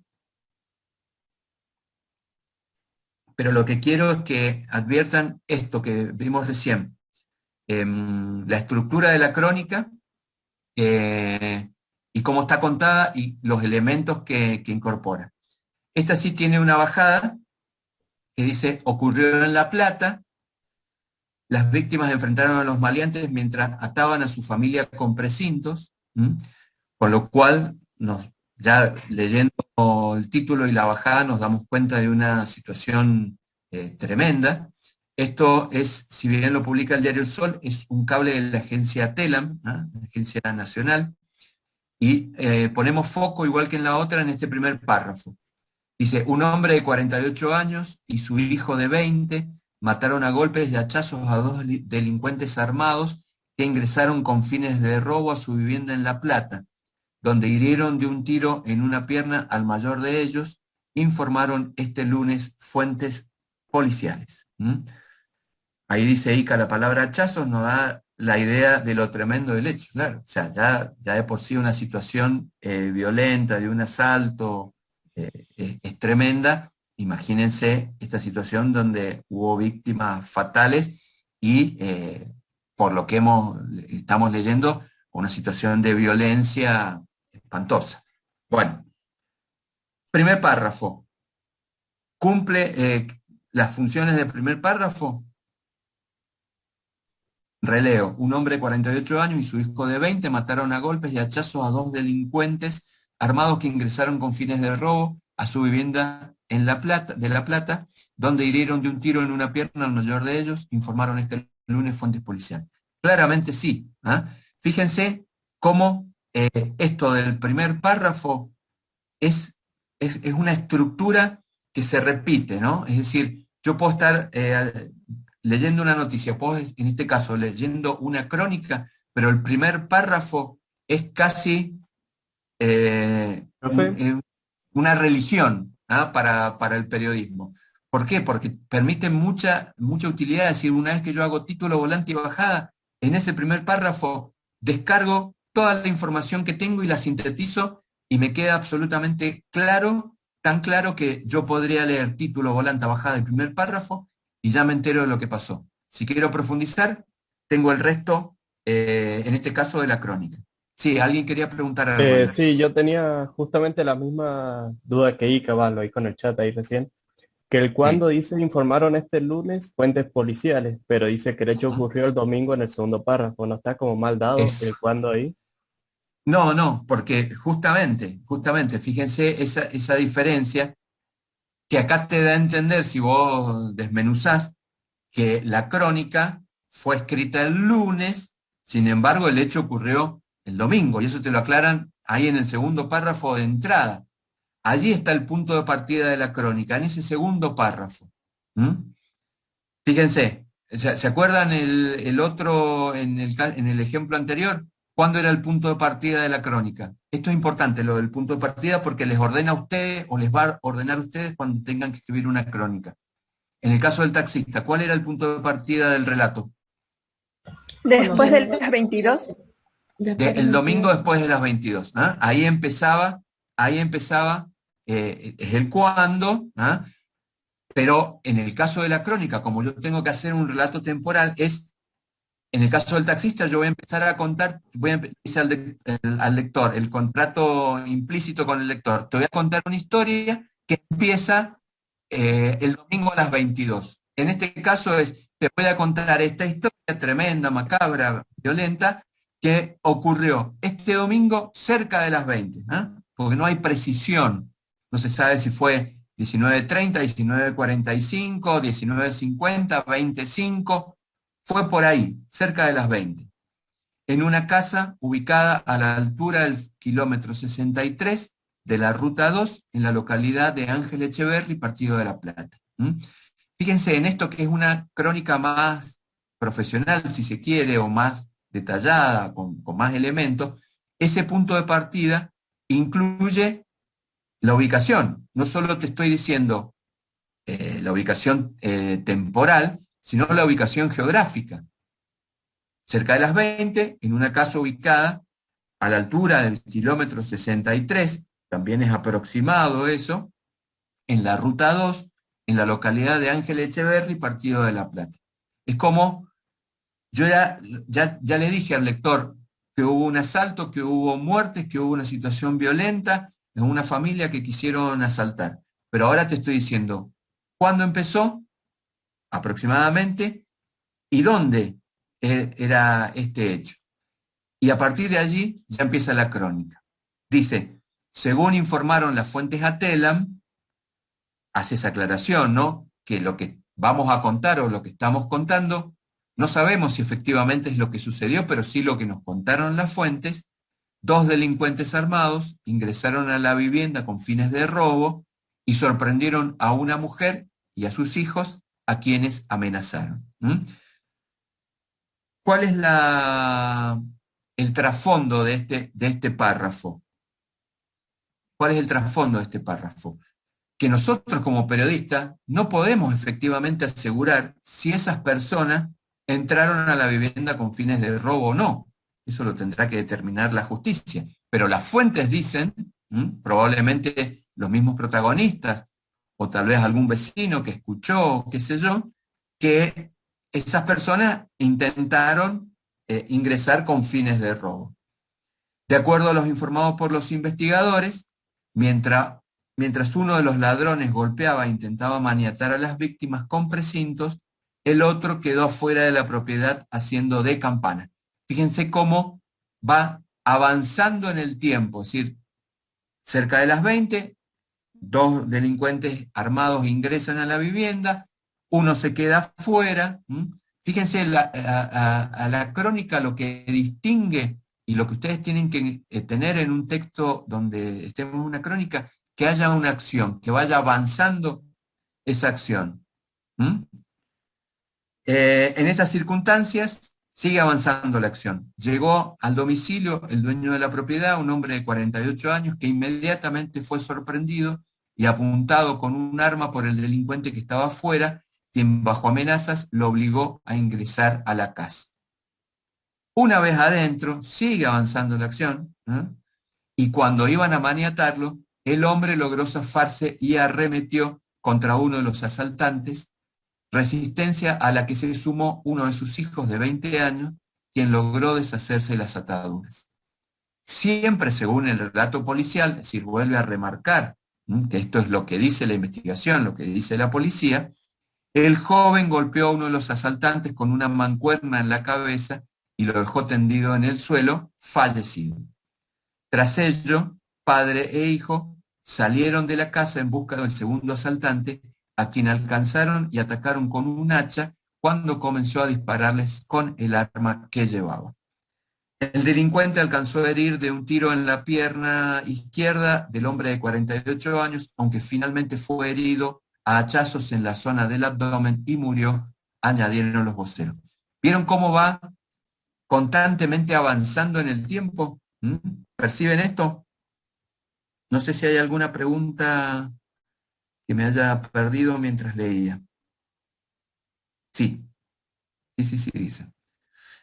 Pero lo que quiero es que adviertan esto que vimos recién. La estructura de la crónica y cómo está contada y los elementos que incorpora. Esta sí tiene una bajada que dice: ocurrió en La Plata. Las víctimas enfrentaron a los maleantes mientras ataban a su familia con precintos, con lo cual, ya leyendo el título y la bajada, nos damos cuenta de una situación tremenda. Esto es, si bien lo publica el diario El Sol, es un cable de la agencia TELAM, la agencia nacional, y ponemos foco, igual que en la otra, en este primer párrafo. Dice: un hombre de 48 años y su hijo de 20 mataron a golpes y hachazos a 2 delincuentes armados que ingresaron con fines de robo a su vivienda en La Plata, donde hirieron de un tiro en una pierna al mayor de ellos, informaron este lunes fuentes policiales. Ahí dice Ica, la palabra hachazos nos da la idea de lo tremendo del hecho, claro. O sea, ya de por sí una situación violenta, de un asalto, es tremenda. Imagínense esta situación donde hubo víctimas fatales y, por lo que estamos leyendo, una situación de violencia espantosa. Bueno, primer párrafo. ¿Cumple las funciones del primer párrafo? Releo: un hombre de 48 años y su hijo de 20 mataron a golpes y hachazos a 2 delincuentes armados que ingresaron con fines de robo a su vivienda en La Plata, donde hirieron de un tiro en una pierna al mayor de ellos, informaron este lunes fuentes policiales. Claramente sí. Fíjense cómo esto del primer párrafo es una estructura que se repite, ¿no? Es decir, yo puedo estar leyendo una noticia, vos en este caso leyendo una crónica, pero el primer párrafo es casi una religión, ¿ah? Para el periodismo. ¿Por qué? Porque permite mucha utilidad. Es decir, una vez que yo hago título, volante y bajada, en ese primer párrafo descargo toda la información que tengo y la sintetizo y me queda absolutamente claro, tan claro que yo podría leer título, volante, bajada del primer párrafo y ya me entero de lo que pasó. Si quiero profundizar, tengo el resto, en este caso, de la crónica. Sí, alguien quería preguntar algo. Sí, yo tenía justamente la misma duda que Ica, lo ahí con el chat ahí recién, que el cuando dice informaron este lunes fuentes policiales, pero dice que el hecho ocurrió el domingo en el segundo párrafo, ¿no está como mal dado el cuando ahí? No, porque justamente, fíjense esa diferencia que acá te da a entender, si vos desmenuzás, que la crónica fue escrita el lunes, sin embargo el hecho ocurrió el domingo, y eso te lo aclaran ahí en el segundo párrafo de entrada. Allí está el punto de partida de la crónica, en ese segundo párrafo. Fíjense, ¿se acuerdan el otro, en el ejemplo anterior? ¿Cuándo era el punto de partida de la crónica? Esto es importante, lo del punto de partida, porque les ordena a ustedes, o les va a ordenar a ustedes cuando tengan que escribir una crónica. En el caso del taxista, ¿cuál era el punto de partida del relato? Después de las 22. El domingo después de las 22. ¿Ah? Ahí empezaba, es el cuándo, ¿ah? Pero en el caso de la crónica, como yo tengo que hacer un relato temporal, en el caso del taxista, yo voy a empezar a contar, dice al lector, el contrato implícito con el lector, te voy a contar una historia que empieza el domingo a las 22. En este caso te voy a contar esta historia tremenda, macabra, violenta, que ocurrió este domingo cerca de las 20, ¿eh? Porque no hay precisión, no se sabe si fue 19:30, 19:45, 19:50, 20:05, fue por ahí, cerca de las 20, en una casa ubicada a la altura del kilómetro 63 de la Ruta 2, en la localidad de Ángel Echeverri, Partido de La Plata. Fíjense en esto, que es una crónica más profesional, si se quiere, o más detallada, con más elementos. Ese punto de partida incluye la ubicación. No solo te estoy diciendo la ubicación temporal, sino la ubicación geográfica. Cerca de las 20, en una casa ubicada a la altura del kilómetro 63, también es aproximado eso, en la Ruta 2, en la localidad de Ángel Echeverri, Partido de La Plata. Es como, yo ya le dije al lector que hubo un asalto, que hubo muertes, que hubo una situación violenta en una familia que quisieron asaltar. Pero ahora te estoy diciendo cuándo empezó, aproximadamente, y dónde era este hecho. Y a partir de allí ya empieza la crónica. Dice, según informaron las fuentes a Telam, hace esa aclaración, ¿no? Que lo que vamos a contar o lo que estamos contando, no sabemos si efectivamente es lo que sucedió, pero sí lo que nos contaron las fuentes. 2 delincuentes armados ingresaron a la vivienda con fines de robo y sorprendieron a una mujer y a sus hijos, a quienes amenazaron. ¿Cuál es el trasfondo de este párrafo? ¿Cuál es el trasfondo de este párrafo? Que nosotros como periodistas no podemos efectivamente asegurar si esas personas entraron a la vivienda con fines de robo o no. Eso lo tendrá que determinar la justicia. Pero las fuentes dicen, probablemente los mismos protagonistas, o tal vez algún vecino que escuchó, qué sé yo, que esas personas intentaron ingresar con fines de robo. De acuerdo a los informados por los investigadores, mientras uno de los ladrones golpeaba e intentaba maniatar a las víctimas con precintos, el otro quedó fuera de la propiedad haciendo de campana. Fíjense cómo va avanzando en el tiempo, es decir, cerca de las 20, 2 delincuentes armados ingresan a la vivienda, uno se queda fuera. Fíjense, a la crónica lo que distingue y lo que ustedes tienen que tener en un texto donde estemos en una crónica, que haya una acción, que vaya avanzando esa acción. En esas circunstancias sigue avanzando la acción. Llegó al domicilio el dueño de la propiedad, un hombre de 48 años, que inmediatamente fue sorprendido y apuntado con un arma por el delincuente que estaba afuera, quien bajo amenazas lo obligó a ingresar a la casa. Una vez adentro, sigue avanzando la acción, y cuando iban a maniatarlo, el hombre logró zafarse y arremetió contra uno de los asaltantes, resistencia a la que se sumó uno de sus hijos de 20 años, quien logró deshacerse de las ataduras. Siempre según el relato policial, es decir, vuelve a remarcar que esto es lo que dice la investigación, lo que dice la policía, el joven golpeó a uno de los asaltantes con una mancuerna en la cabeza y lo dejó tendido en el suelo, fallecido. Tras ello, padre e hijo salieron de la casa en busca del segundo asaltante, a quien alcanzaron y atacaron con un hacha cuando comenzó a dispararles con el arma que llevaba. El delincuente alcanzó a herir de un tiro en la pierna izquierda del hombre de 48 años, aunque finalmente fue herido a hachazos en la zona del abdomen y murió, añadieron los voceros. ¿Vieron cómo va constantemente avanzando en el tiempo? ¿Perciben esto? No sé si hay alguna pregunta que me haya perdido mientras leía. Sí, dice.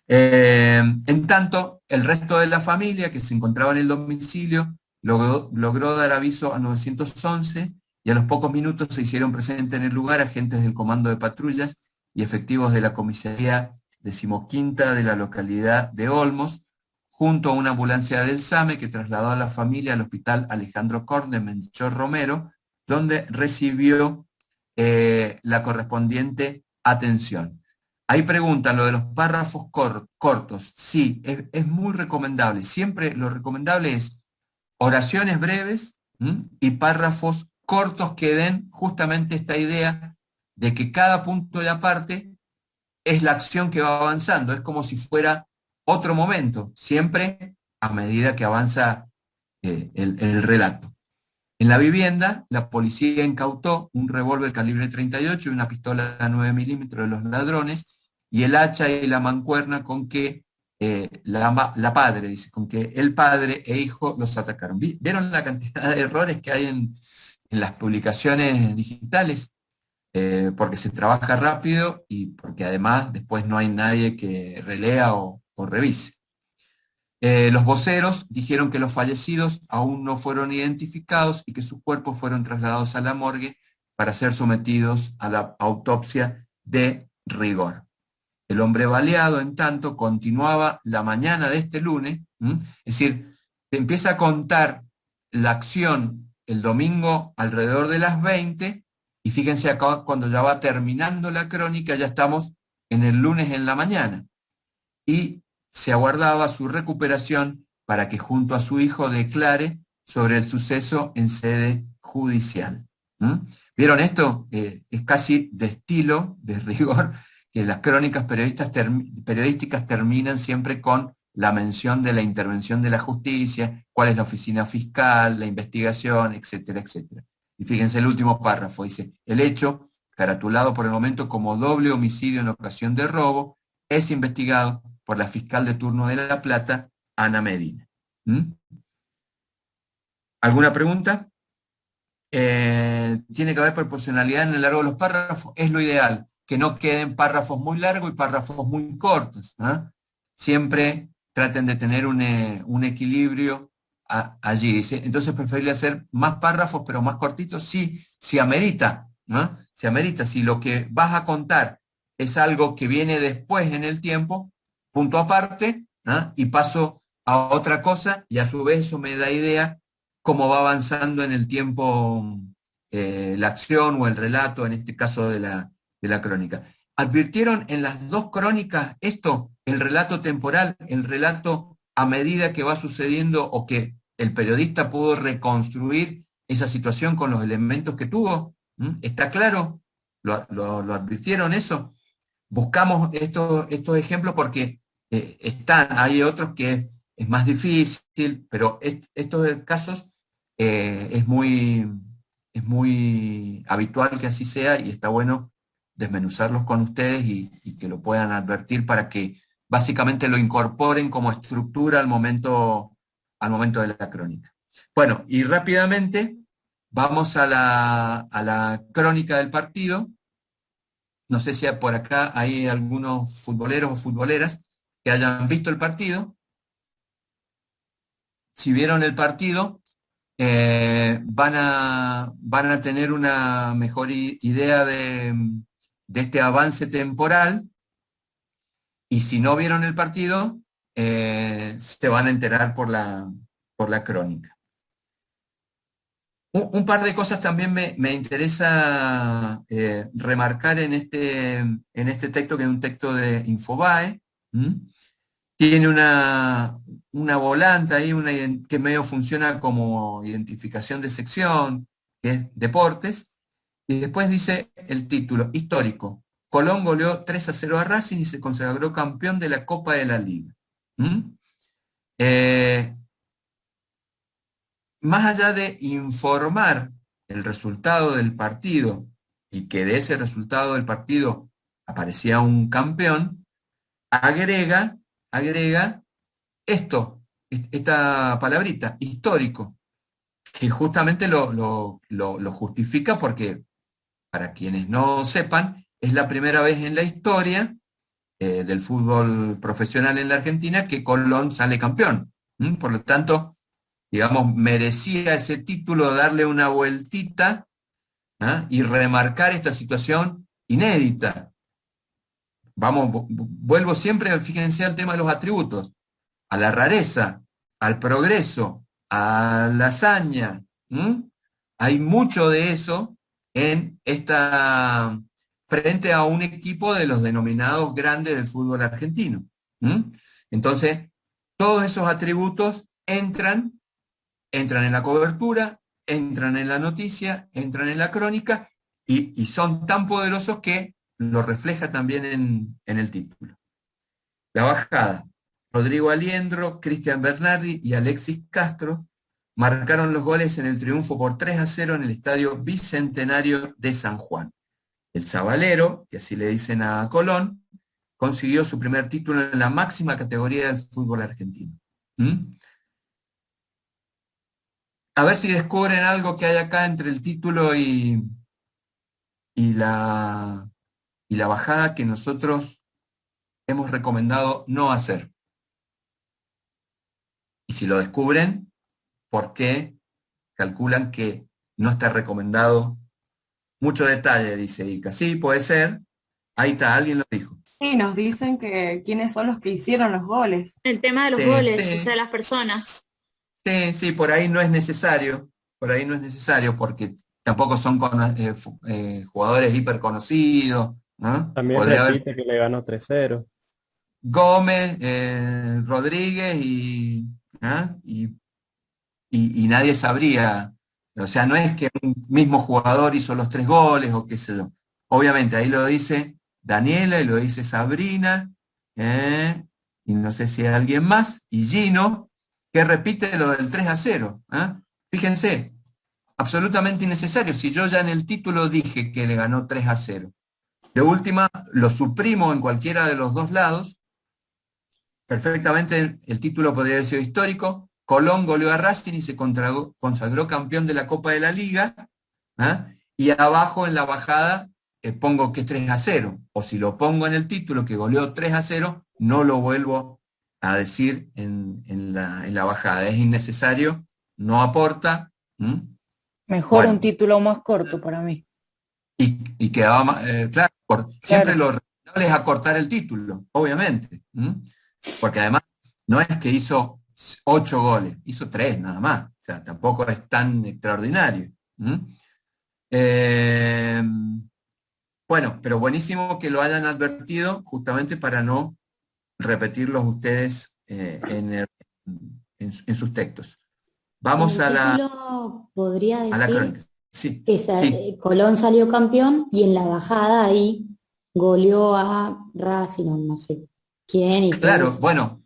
En tanto, el resto de la familia que se encontraba en el domicilio logró dar aviso a 911 y a los pocos minutos se hicieron presentes en el lugar agentes del Comando de Patrullas y efectivos de la Comisaría 15ª de la localidad de Olmos, junto a una ambulancia del SAME que trasladó a la familia al Hospital Alejandro Korn de Melchor Romero, donde recibió la correspondiente atención. Ahí preguntan lo de los párrafos cortos. Sí, es muy recomendable. Siempre lo recomendable es oraciones breves y párrafos cortos que den justamente esta idea de que cada punto de aparte es la acción que va avanzando. Es como si fuera otro momento, siempre a medida que avanza el relato. En la vivienda, la policía incautó un revólver calibre 38 y una pistola 9 milímetros de los ladrones, y el hacha y la mancuerna con que con que el padre e hijo los atacaron. ¿Vieron la cantidad de errores que hay en las publicaciones digitales? Porque se trabaja rápido y porque además después no hay nadie que relea o revise. Los voceros dijeron que los fallecidos aún no fueron identificados y que sus cuerpos fueron trasladados a la morgue para ser sometidos a la autopsia de rigor. El hombre baleado, en tanto, continuaba la mañana de este lunes, es decir, te empieza a contar la acción el domingo alrededor de las 20, y fíjense acá, cuando ya va terminando la crónica, ya estamos en el lunes en la mañana, y se aguardaba su recuperación para que junto a su hijo declare sobre el suceso en sede judicial. ¿Vieron esto? Es casi de estilo, de rigor, que las crónicas periodísticas terminan siempre con la mención de la intervención de la justicia, cuál es la oficina fiscal, la investigación, etcétera, etcétera. Y fíjense el último párrafo, dice: el hecho, caratulado por el momento como doble homicidio en ocasión de robo, es investigado por la fiscal de turno de La Plata, Ana Medina. ¿Alguna pregunta? Tiene que haber proporcionalidad en el largo de los párrafos, es lo ideal, que no queden párrafos muy largos y párrafos muy cortos. Siempre traten de tener un equilibrio allí. Dice, entonces preferible hacer más párrafos pero más cortitos, sí, si amerita, si amerita, si lo que vas a contar es algo que viene después en el tiempo, punto aparte, y paso a otra cosa, y a su vez eso me da idea cómo va avanzando en el tiempo la acción o el relato, en este caso de la crónica. ¿Advirtieron en las dos crónicas esto? El relato temporal, el relato a medida que va sucediendo o que el periodista pudo reconstruir esa situación con los elementos que tuvo. ¿Está claro? ¿Lo advirtieron eso? Buscamos estos ejemplos porque hay otros que es más difícil, pero estos casos es muy habitual que así sea, y está bueno desmenuzarlos con ustedes y que lo puedan advertir para que básicamente lo incorporen como estructura al momento de la crónica. Bueno, y rápidamente vamos a la crónica del partido. No sé si por acá hay algunos futboleros o futboleras que hayan visto el partido. Si vieron el partido, van a tener una mejor idea de este avance temporal, y si no vieron el partido, se van a enterar por la crónica. Un par de cosas también me interesa remarcar en este texto, que es un texto de Infobae. Tiene una volante ahí, que medio funciona como identificación de sección, que es Deportes, y después dice el título, histórico: Colón goleó 3-0 a Racing y se consagró campeón de la Copa de la Liga. Más allá de informar el resultado del partido y que de ese resultado del partido aparecía un campeón, agrega esta palabrita, histórico, que justamente lo justifica, porque, para quienes no sepan, es la primera vez en la historia del fútbol profesional en la Argentina que Colón sale campeón. Por lo tanto, digamos, merecía ese título darle una vueltita y remarcar esta situación inédita. Vuelvo siempre, fíjense, al tema de los atributos, a la rareza, al progreso, a la hazaña. Hay mucho de eso frente a un equipo de los denominados grandes del fútbol argentino. Entonces, todos esos atributos entran en la cobertura, entran en la noticia, entran en la crónica, y son tan poderosos que lo refleja también en el título. La bajada: Rodrigo Aliendro, Cristian Bernardi y Alexis Castro marcaron los goles en el triunfo por 3-0 en el Estadio Bicentenario de San Juan. El Sabalero, que así le dicen a Colón, consiguió su primer título en la máxima categoría del fútbol argentino. A ver si descubren algo que hay acá entre el título y la bajada, que nosotros hemos recomendado no hacer. Y si lo descubren, ¿por qué calculan que no está recomendado? Mucho detalle, dice Ica. Sí, puede ser. Ahí está, alguien lo dijo. Sí, nos dicen que quiénes son los que hicieron los goles. El tema de los goles, o sea, las personas. Sí, por ahí no es necesario. Por ahí no es necesario, porque tampoco son jugadores hiper conocidos, ¿no? También repite que le ganó 3-0. Gómez, Rodríguez y nadie sabría. O sea, no es que un mismo jugador hizo los 3 goles o qué sé yo. Obviamente ahí lo dice Daniela y lo dice Sabrina, y no sé si hay alguien más, y Gino, que repite lo del 3-0. Fíjense, absolutamente innecesario. Si yo ya en el título dije que le ganó 3-0, de última lo suprimo en cualquiera de los dos lados, perfectamente el título podría haber sido histórico: Colón goleó a Racing y se consagró campeón de la Copa de la Liga, y abajo en la bajada pongo que es 3-0, o si lo pongo en el título que goleó 3-0, no lo vuelvo a decir en la bajada. Es innecesario, no aporta. Mejor un título más corto para mí. Y quedaba más, claro, siempre lo recomendable es acortar el título, obviamente. Porque además no es que hizo 8 goles, hizo 3 nada más. O sea, tampoco es tan extraordinario. Bueno, pero buenísimo que lo hayan advertido, justamente para no repetirlos ustedes en sus textos. Vamos a la... podría decir a la crónica. Sí, que Colón salió campeón y en la bajada ahí goleó a Racing, no sé quién. Y claro, bueno,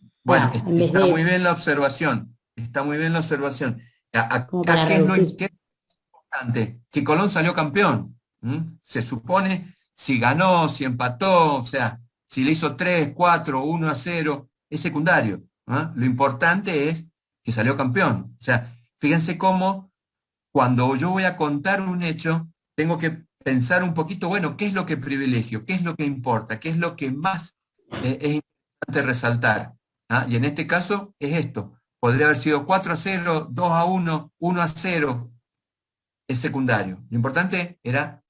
está de... muy bien la observación. Está muy bien la observación. Acá ¿qué es importante? Que Colón salió campeón. Se supone si ganó, si empató, o sea, si le hizo 3, 4, 1-0, es secundario. ¿Ah? Lo importante es que salió campeón. O sea, fíjense cómo cuando yo voy a contar un hecho, tengo que pensar un poquito, bueno, ¿qué es lo que privilegio? ¿Qué es lo que importa? ¿Qué es lo que más es importante resaltar? ¿Ah? Y en este caso es esto. Podría haber sido 4-0, 2-1, 1-0. Es secundario. Lo importante era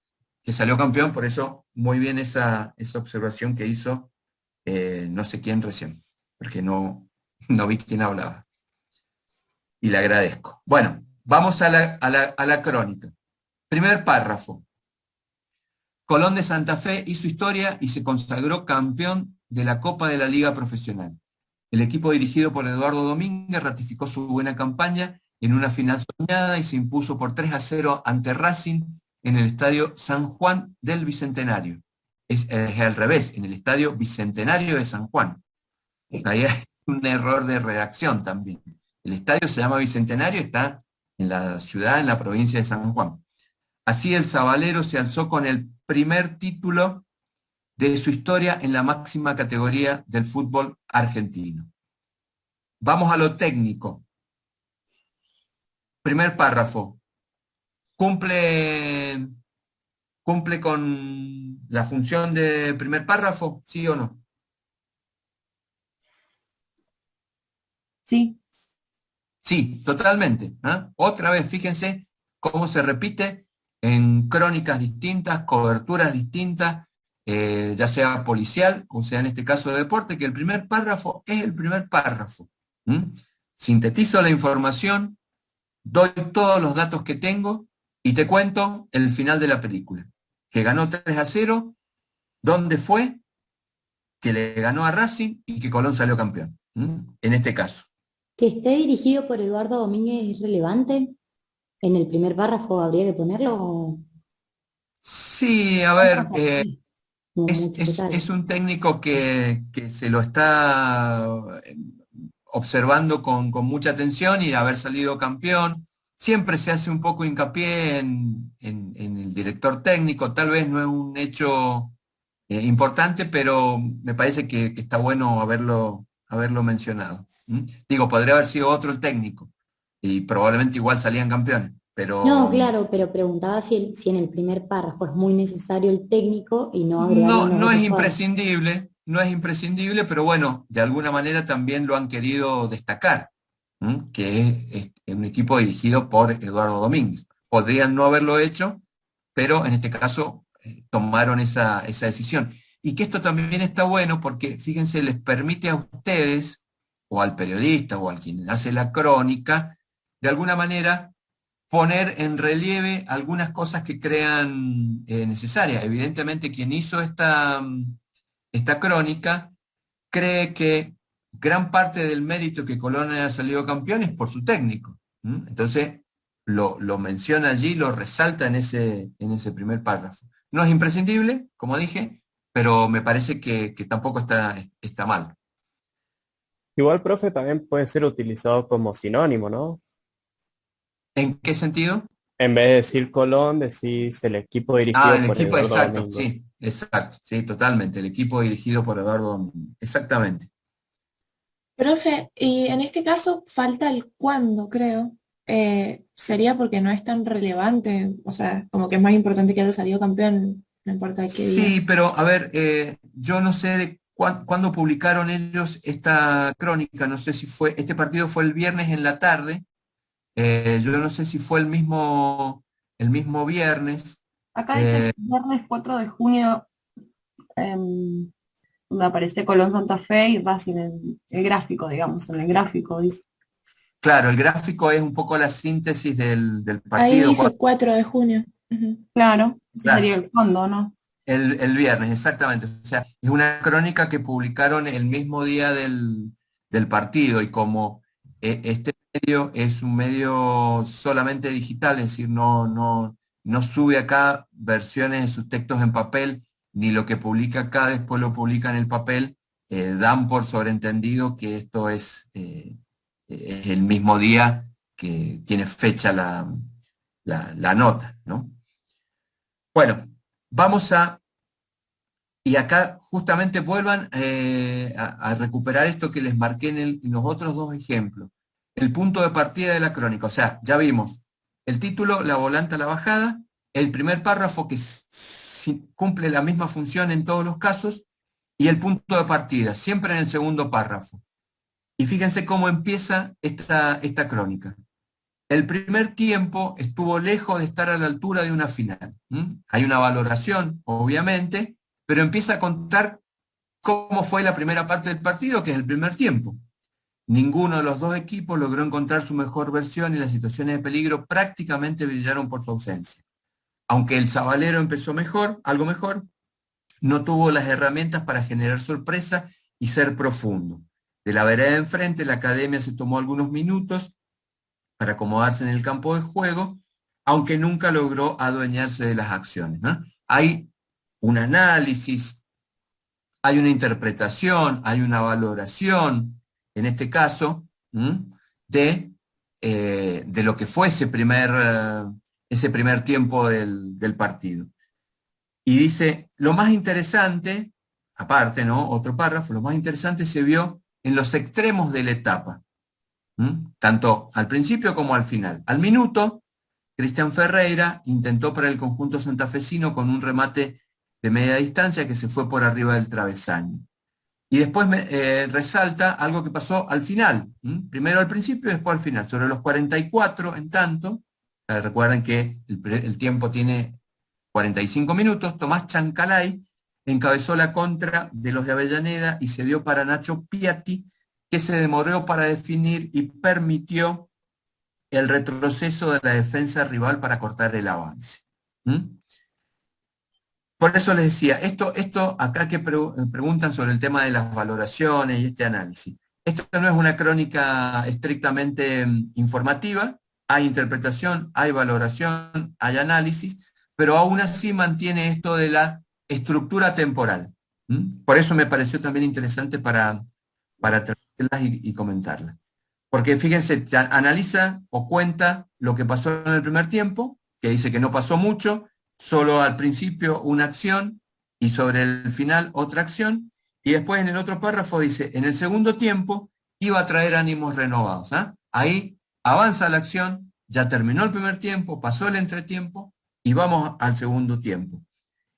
que salió campeón, por eso muy bien esa observación que hizo no sé quién recién, porque no vi quién hablaba. Y le agradezco. Bueno, vamos a la crónica. Primer párrafo. Colón de Santa Fe hizo historia y se consagró campeón de la Copa de la Liga Profesional. El equipo dirigido por Eduardo Domínguez ratificó su buena campaña en una final soñada y se impuso por 3-0 ante Racing en el Estadio San Juan del Bicentenario. Es al revés, en el Estadio Bicentenario de San Juan. Ahí hay un error de redacción también. El estadio se llama Bicentenario, está en la ciudad, en la provincia de San Juan. Así el Sabalero se alzó con el primer título de su historia en la máxima categoría del fútbol argentino. Vamos a lo técnico. Primer párrafo. ¿Cumple con la función de primer párrafo? ¿Sí o no? Sí. Sí, totalmente. ¿Eh? Otra vez, fíjense cómo se repite en crónicas distintas, coberturas distintas, ya sea policial, o sea en este caso de deporte, que el primer párrafo es el primer párrafo. Sintetizo la información, doy todos los datos que tengo y te cuento el final de la película. Que ganó 3-0, dónde fue, que le ganó a Racing y que Colón salió campeón. En este caso. ¿Que esté dirigido por Eduardo Domínguez es relevante? ¿En el primer párrafo habría que ponerlo? Sí, a ver, es un técnico que se lo está observando con mucha atención y de haber salido campeón. Siempre se hace un poco hincapié en el director técnico, tal vez no es un hecho importante, pero me parece que está bueno haberlo mencionado. Digo, podría haber sido otro el técnico y probablemente igual salían campeones, pero... No, claro, pero preguntaba si en el primer párrafo es muy necesario el técnico y no agregarlo en los No es otros imprescindible, pero bueno, de alguna manera también lo han querido destacar, que es un equipo dirigido por Eduardo Domínguez. Podrían no haberlo hecho, pero en este caso tomaron esa decisión. Y que esto también está bueno porque, fíjense, les permite a ustedes, o al periodista, o al quien hace la crónica, de alguna manera poner en relieve algunas cosas que crean necesarias. Evidentemente, quien hizo esta crónica cree que gran parte del mérito que Colón haya salido campeón es por su técnico. Entonces, lo menciona allí, lo resalta en ese primer párrafo. No es imprescindible, como dije, pero me parece que tampoco está mal. Igual, profe, también puede ser utilizado como sinónimo, ¿no? ¿En qué sentido? En vez de decir Colón, decís el equipo dirigido El por equipo, Eduardo exacto, Domínguez. sí, exacto, sí, totalmente. El equipo dirigido por Eduardo Domínguez, exactamente. Profe, y en este caso falta el cuándo, creo. Sería porque no es tan relevante, o sea, como que es más importante que haya salido campeón, no importa qué día. Sí, pero a ver, yo no sé de cuándo publicaron ellos esta crónica, no sé si este partido fue el viernes en la tarde, yo no sé si fue el mismo viernes. Acá dice que viernes 4 de junio, donde aparece Colón Santa Fe y Racing en el gráfico, digamos, en el gráfico dice. Claro, el gráfico es un poco la síntesis del Ahí partido. dice 4 de junio. Claro, ese Claro. sería el fondo, ¿no? El viernes, exactamente. O sea, es una crónica que publicaron el mismo día del partido y como este medio es un medio solamente digital, es decir, no sube acá versiones de sus textos en papel, ni lo que publica acá después lo publica en el papel, dan por sobreentendido que esto es el mismo día que tiene fecha la nota, ¿no? Bueno, vamos a Y acá justamente vuelvan a recuperar esto que les marqué en los otros dos ejemplos. El punto de partida de la crónica. O sea, ya vimos el título, la volanta, la bajada, el primer párrafo que cumple la misma función en todos los casos, y el punto de partida, siempre en el segundo párrafo. Y fíjense cómo empieza esta crónica. El primer tiempo estuvo lejos de estar a la altura de una final. Hay una valoración, obviamente, pero empieza a contar cómo fue la primera parte del partido, que es el primer tiempo. Ninguno de los dos equipos logró encontrar su mejor versión y las situaciones de peligro prácticamente brillaron por su ausencia. Aunque el Sabalero empezó mejor, algo mejor, no tuvo las herramientas para generar sorpresa y ser profundo. De la vereda de enfrente, la academia se tomó algunos minutos para acomodarse en el campo de juego, aunque nunca logró adueñarse de las acciones, ¿no? Hay un análisis, hay una interpretación, hay una valoración, en este caso, de lo que fue ese primer tiempo del partido. Y dice, lo más interesante, aparte, ¿no? Otro párrafo, lo más interesante se vio en los extremos de la etapa, tanto al principio como al final. Al minuto, Cristian Ferreira intentó para el conjunto santafesino con un remate de media distancia que se fue por arriba del travesaño. Y después resalta algo que pasó al final, primero al principio y después al final. Sobre los 44, en tanto, recuerden que el tiempo tiene 45 minutos, Tomás Chancalay encabezó la contra de los de Avellaneda y se dio para Nacho Piatti, que se demoró para definir y permitió el retroceso de la defensa rival para cortar el avance. Por eso les decía, esto acá que preguntan sobre el tema de las valoraciones y este análisis. Esto no es una crónica estrictamente informativa, hay interpretación, hay valoración, hay análisis, pero aún así mantiene esto de la estructura temporal. Por eso me pareció también interesante para traerlas y comentarlas. Porque fíjense, analiza o cuenta lo que pasó en el primer tiempo, que dice que no pasó mucho, solo al principio una acción y sobre el final otra acción, y después en el otro párrafo dice, en el segundo tiempo iba a traer ánimos renovados. Ahí avanza la acción, ya terminó el primer tiempo, pasó el entretiempo, y vamos al segundo tiempo.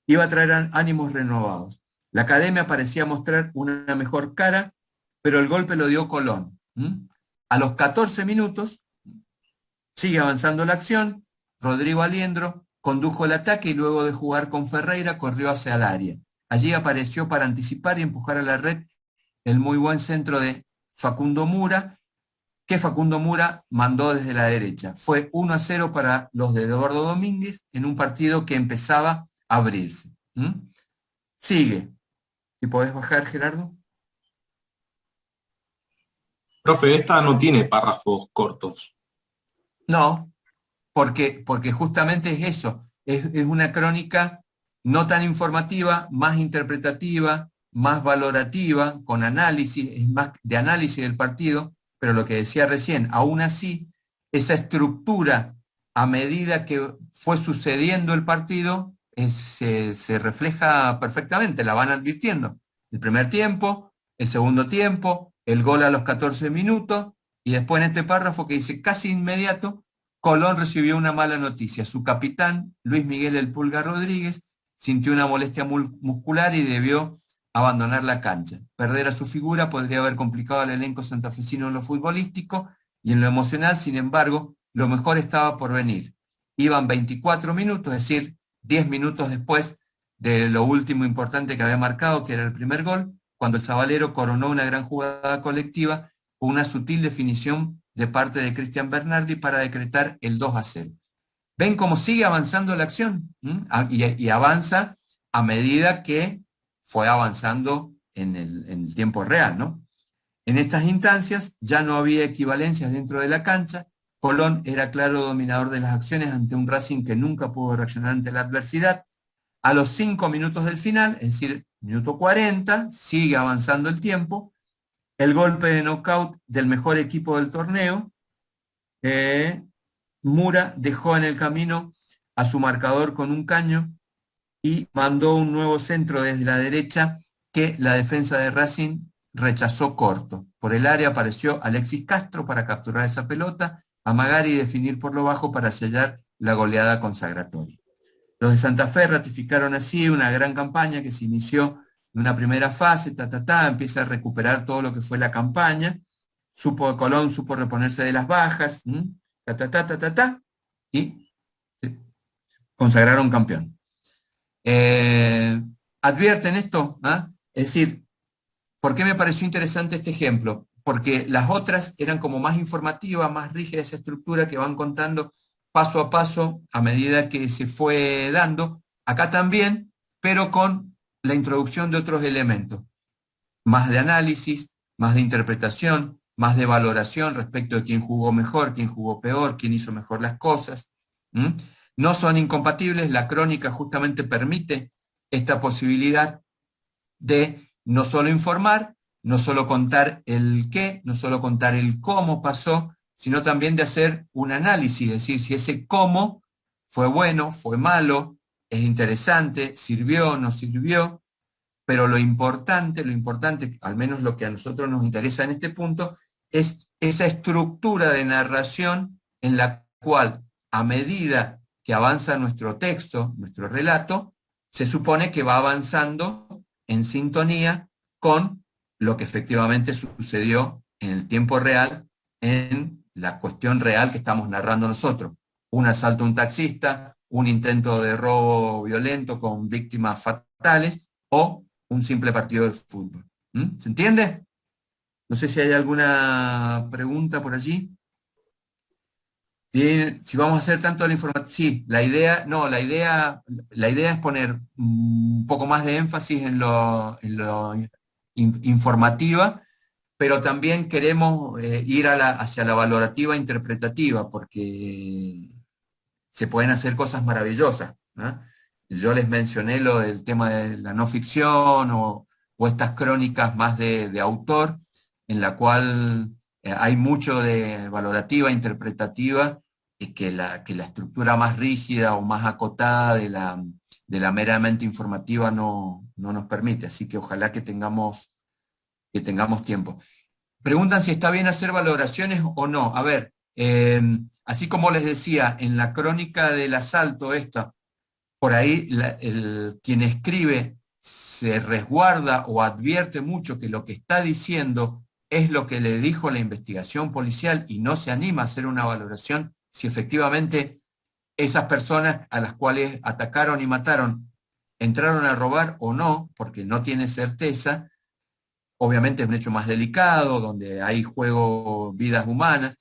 Iba a traer ánimos renovados. La academia parecía mostrar una mejor cara, pero el golpe lo dio Colón. A los 14 minutos, sigue avanzando la acción, Rodrigo Aliendro condujo el ataque y luego de jugar con Ferreira corrió hacia el área. Allí apareció para anticipar y empujar a la red el muy buen centro de Facundo Mura, que Facundo Mura mandó desde la derecha. Fue 1-0 para los de Eduardo Domínguez en un partido que empezaba a abrirse. Sigue. ¿Y podés bajar, Gerardo? Profe, esta no tiene párrafos cortos. No, porque justamente es eso. Es una crónica no tan informativa, más interpretativa, más valorativa, con análisis, es más de análisis del partido, pero lo que decía recién, aún así, esa estructura, a medida que fue sucediendo el partido, se refleja perfectamente, la van advirtiendo. El primer tiempo, el segundo tiempo, el gol a los 14 minutos, y después en este párrafo que dice casi inmediato, Colón recibió una mala noticia. Su capitán, Luis Miguel El Pulga Rodríguez, sintió una molestia muscular y debió abandonar la cancha. Perder a su figura podría haber complicado al elenco santafesino en lo futbolístico y en lo emocional, sin embargo, lo mejor estaba por venir. Iban 24 minutos, es decir, 10 minutos después de lo último importante que había marcado, que era el primer gol, cuando el Sabalero coronó una gran jugada colectiva con una sutil definición de parte de Cristian Bernardi para decretar el 2-0. ¿Ven cómo sigue avanzando la acción? Y avanza a medida que fue avanzando en el tiempo real, ¿no? En estas instancias ya no había equivalencias dentro de la cancha. Colón era claro dominador de las acciones ante un Racing que nunca pudo reaccionar ante la adversidad. A los 5 minutos del final, es decir, minuto 40, sigue avanzando el tiempo. El golpe de knockout del mejor equipo del torneo. Mura dejó en el camino a su marcador con un caño y mandó un nuevo centro desde la derecha que la defensa de Racing rechazó corto. Por el área apareció Alexis Castro para capturar esa pelota, amagar y definir por lo bajo para sellar la goleada consagratoria. Los de Santa Fe ratificaron así una gran campaña que se inició en una primera fase, empieza a recuperar todo lo que fue la campaña, Colón supo reponerse de las bajas, y se consagraron campeón. ¿Advierten esto? Es decir, ¿por qué me pareció interesante este ejemplo? Porque las otras eran como más informativas, más rígidas esa estructura que van contando paso a paso a medida que se fue dando. Acá también, pero con la introducción de otros elementos. Más de análisis, más de interpretación, más de valoración respecto de quién jugó mejor, quién jugó peor, quién hizo mejor las cosas. No son incompatibles, la crónica justamente permite esta posibilidad de no solo informar, no solo contar el qué, no solo contar el cómo pasó, sino también de hacer un análisis, es decir, si ese cómo fue bueno, fue malo, es interesante, sirvió, no sirvió, pero lo importante, al menos lo que a nosotros nos interesa en este punto, es esa estructura de narración en la cual, a medida que avanza nuestro texto, nuestro relato, se supone que va avanzando en sintonía con lo que efectivamente sucedió en el tiempo real, en la cuestión real que estamos narrando nosotros. Un asalto a un taxista, un intento de robo violento con víctimas fatales, o un simple partido de fútbol. ¿Se entiende? No sé si hay alguna pregunta por allí. Si vamos a hacer tanto la información, sí, la idea es poner un poco más de énfasis en lo informativa, pero también queremos ir hacia la valorativa interpretativa, porque se pueden hacer cosas maravillosas, ¿no? Yo les mencioné lo del tema de la no ficción o estas crónicas más de autor, en la cual hay mucho de valorativa, interpretativa, y que la estructura más rígida o más acotada de la meramente informativa no nos permite. Así que ojalá que tengamos tiempo. Preguntan si está bien hacer valoraciones o no. A ver, así como les decía, en la crónica del asalto por ahí quien escribe se resguarda o advierte mucho que lo que está diciendo es lo que le dijo la investigación policial y no se anima a hacer una valoración si efectivamente esas personas a las cuales atacaron y mataron entraron a robar o no, porque no tiene certeza. Obviamente es un hecho más delicado, donde hay juego vidas humanas,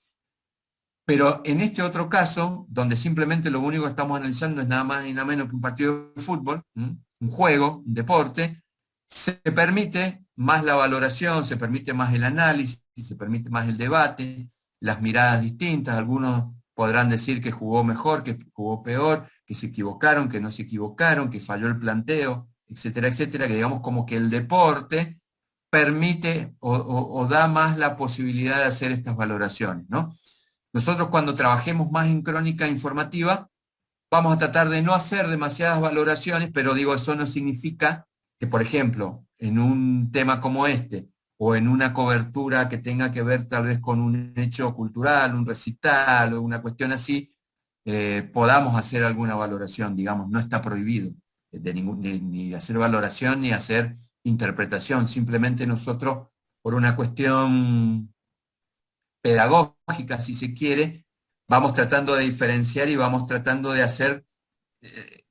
pero en este otro caso, donde simplemente lo único que estamos analizando es nada más y nada menos que un partido de fútbol, un juego, un deporte, se permite más la valoración, se permite más el análisis, se permite más el debate, las miradas distintas. Algunos podrán decir que jugó mejor, que jugó peor, que se equivocaron, que no se equivocaron, que falló el planteo, etcétera, etcétera, que digamos como que el deporte permite o da más la posibilidad de hacer estas valoraciones, ¿no? Nosotros cuando trabajemos más en crónica informativa, vamos a tratar de no hacer demasiadas valoraciones, pero digo, eso no significa que, por ejemplo, en un tema como este, o en una cobertura que tenga que ver tal vez con un hecho cultural, un recital, o una cuestión así, podamos hacer alguna valoración, digamos, no está prohibido ni hacer valoración ni hacer interpretación, simplemente nosotros, por una cuestión pedagógica, si se quiere, vamos tratando de diferenciar y vamos tratando de hacer,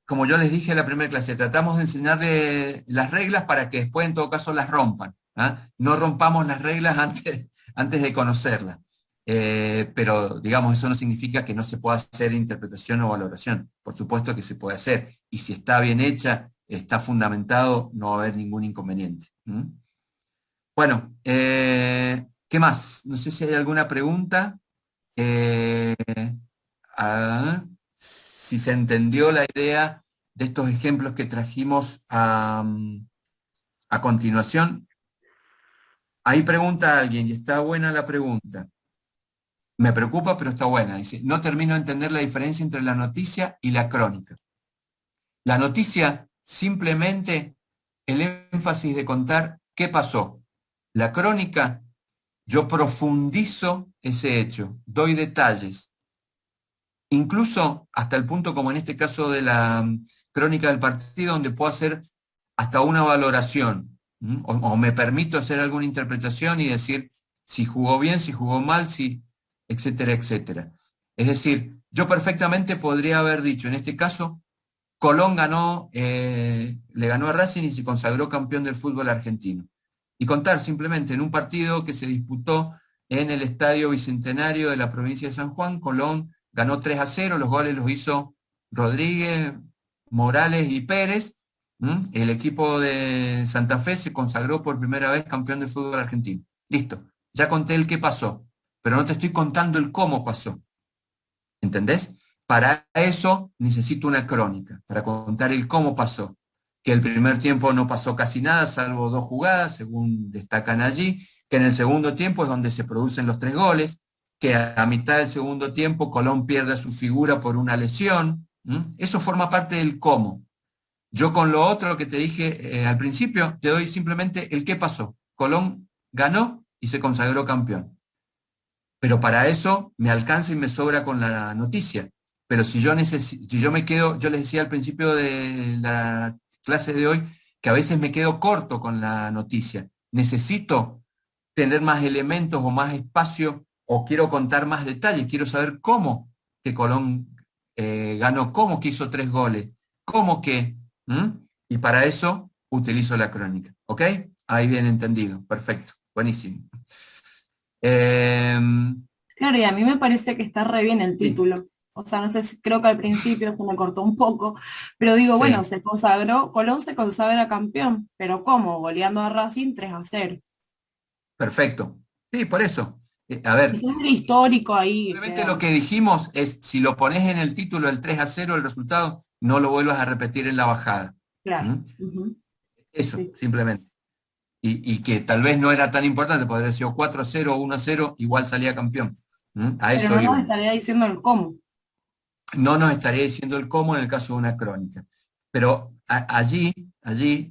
como yo les dije en la primera clase, tratamos de enseñarles las reglas para que después en todo caso las rompan. No rompamos las reglas antes de conocerlas. Pero digamos, eso no significa que no se pueda hacer interpretación o valoración. Por supuesto que se puede hacer, y si está bien hecha, está fundamentado, no va a haber ningún inconveniente. Bueno, ¿qué más? No sé si hay alguna pregunta. Si se entendió la idea de estos ejemplos que trajimos a continuación. Ahí pregunta alguien, y está buena la pregunta. Me preocupa, pero está buena. Dice, no termino de entender la diferencia entre la noticia y la crónica. La noticia simplemente el énfasis de contar qué pasó. La crónica, yo profundizo ese hecho, doy detalles, incluso hasta el punto como en este caso de la crónica del partido, donde puedo hacer hasta una valoración, o me permito hacer alguna interpretación y decir si jugó bien, si jugó mal, si, etcétera, etcétera. Es decir, yo perfectamente podría haber dicho, en este caso, Colón ganó, le ganó a Racing y se consagró campeón del fútbol argentino. Y contar simplemente en un partido que se disputó en el Estadio Bicentenario de la provincia de San Juan, Colón ganó 3-0, los goles los hizo Rodríguez, Morales y Pérez. El equipo de Santa Fe se consagró por primera vez campeón del fútbol argentino. Listo, ya conté el qué pasó, pero no te estoy contando el cómo pasó. ¿Entendés? Para eso necesito una crónica, para contar el cómo pasó. Que el primer tiempo no pasó casi nada, salvo 2 jugadas, según destacan allí, que en el segundo tiempo es donde se producen los 3 goles, que a mitad del segundo tiempo Colón pierde su figura por una lesión. Eso forma parte del cómo. Yo con lo otro que te dije al principio, te doy simplemente el qué pasó. Colón ganó y se consagró campeón. Pero para eso me alcanza y me sobra con la noticia. Pero si yo me quedo, yo les decía al principio de la clase de hoy, que a veces me quedo corto con la noticia. Necesito tener más elementos o más espacio, o quiero contar más detalles, quiero saber cómo que Colón ganó, cómo que hizo 3 goles, cómo que, y para eso utilizo la crónica. ¿Ok? Ahí bien entendido, perfecto, buenísimo. Claro, y a mí me parece que está re bien el título. O sea, no sé, creo que al principio se me cortó un poco, pero digo, bueno, se consagró, Colón se consagra campeón, pero ¿cómo? Goleando a Racing 3-0. Perfecto. Sí, por eso. A ver. Quizás era histórico ahí. Simplemente lo que dijimos es, si lo pones en el título, el 3-0, el resultado, no lo vuelvas a repetir en la bajada. Claro. Eso, simplemente. Y que tal vez no era tan importante, podría haber sido 4-0 o 1-0, igual salía campeón. A eso pero no iba. nos estaría diciendo el cómo. No nos estaría diciendo el cómo en el caso de una crónica. Pero allí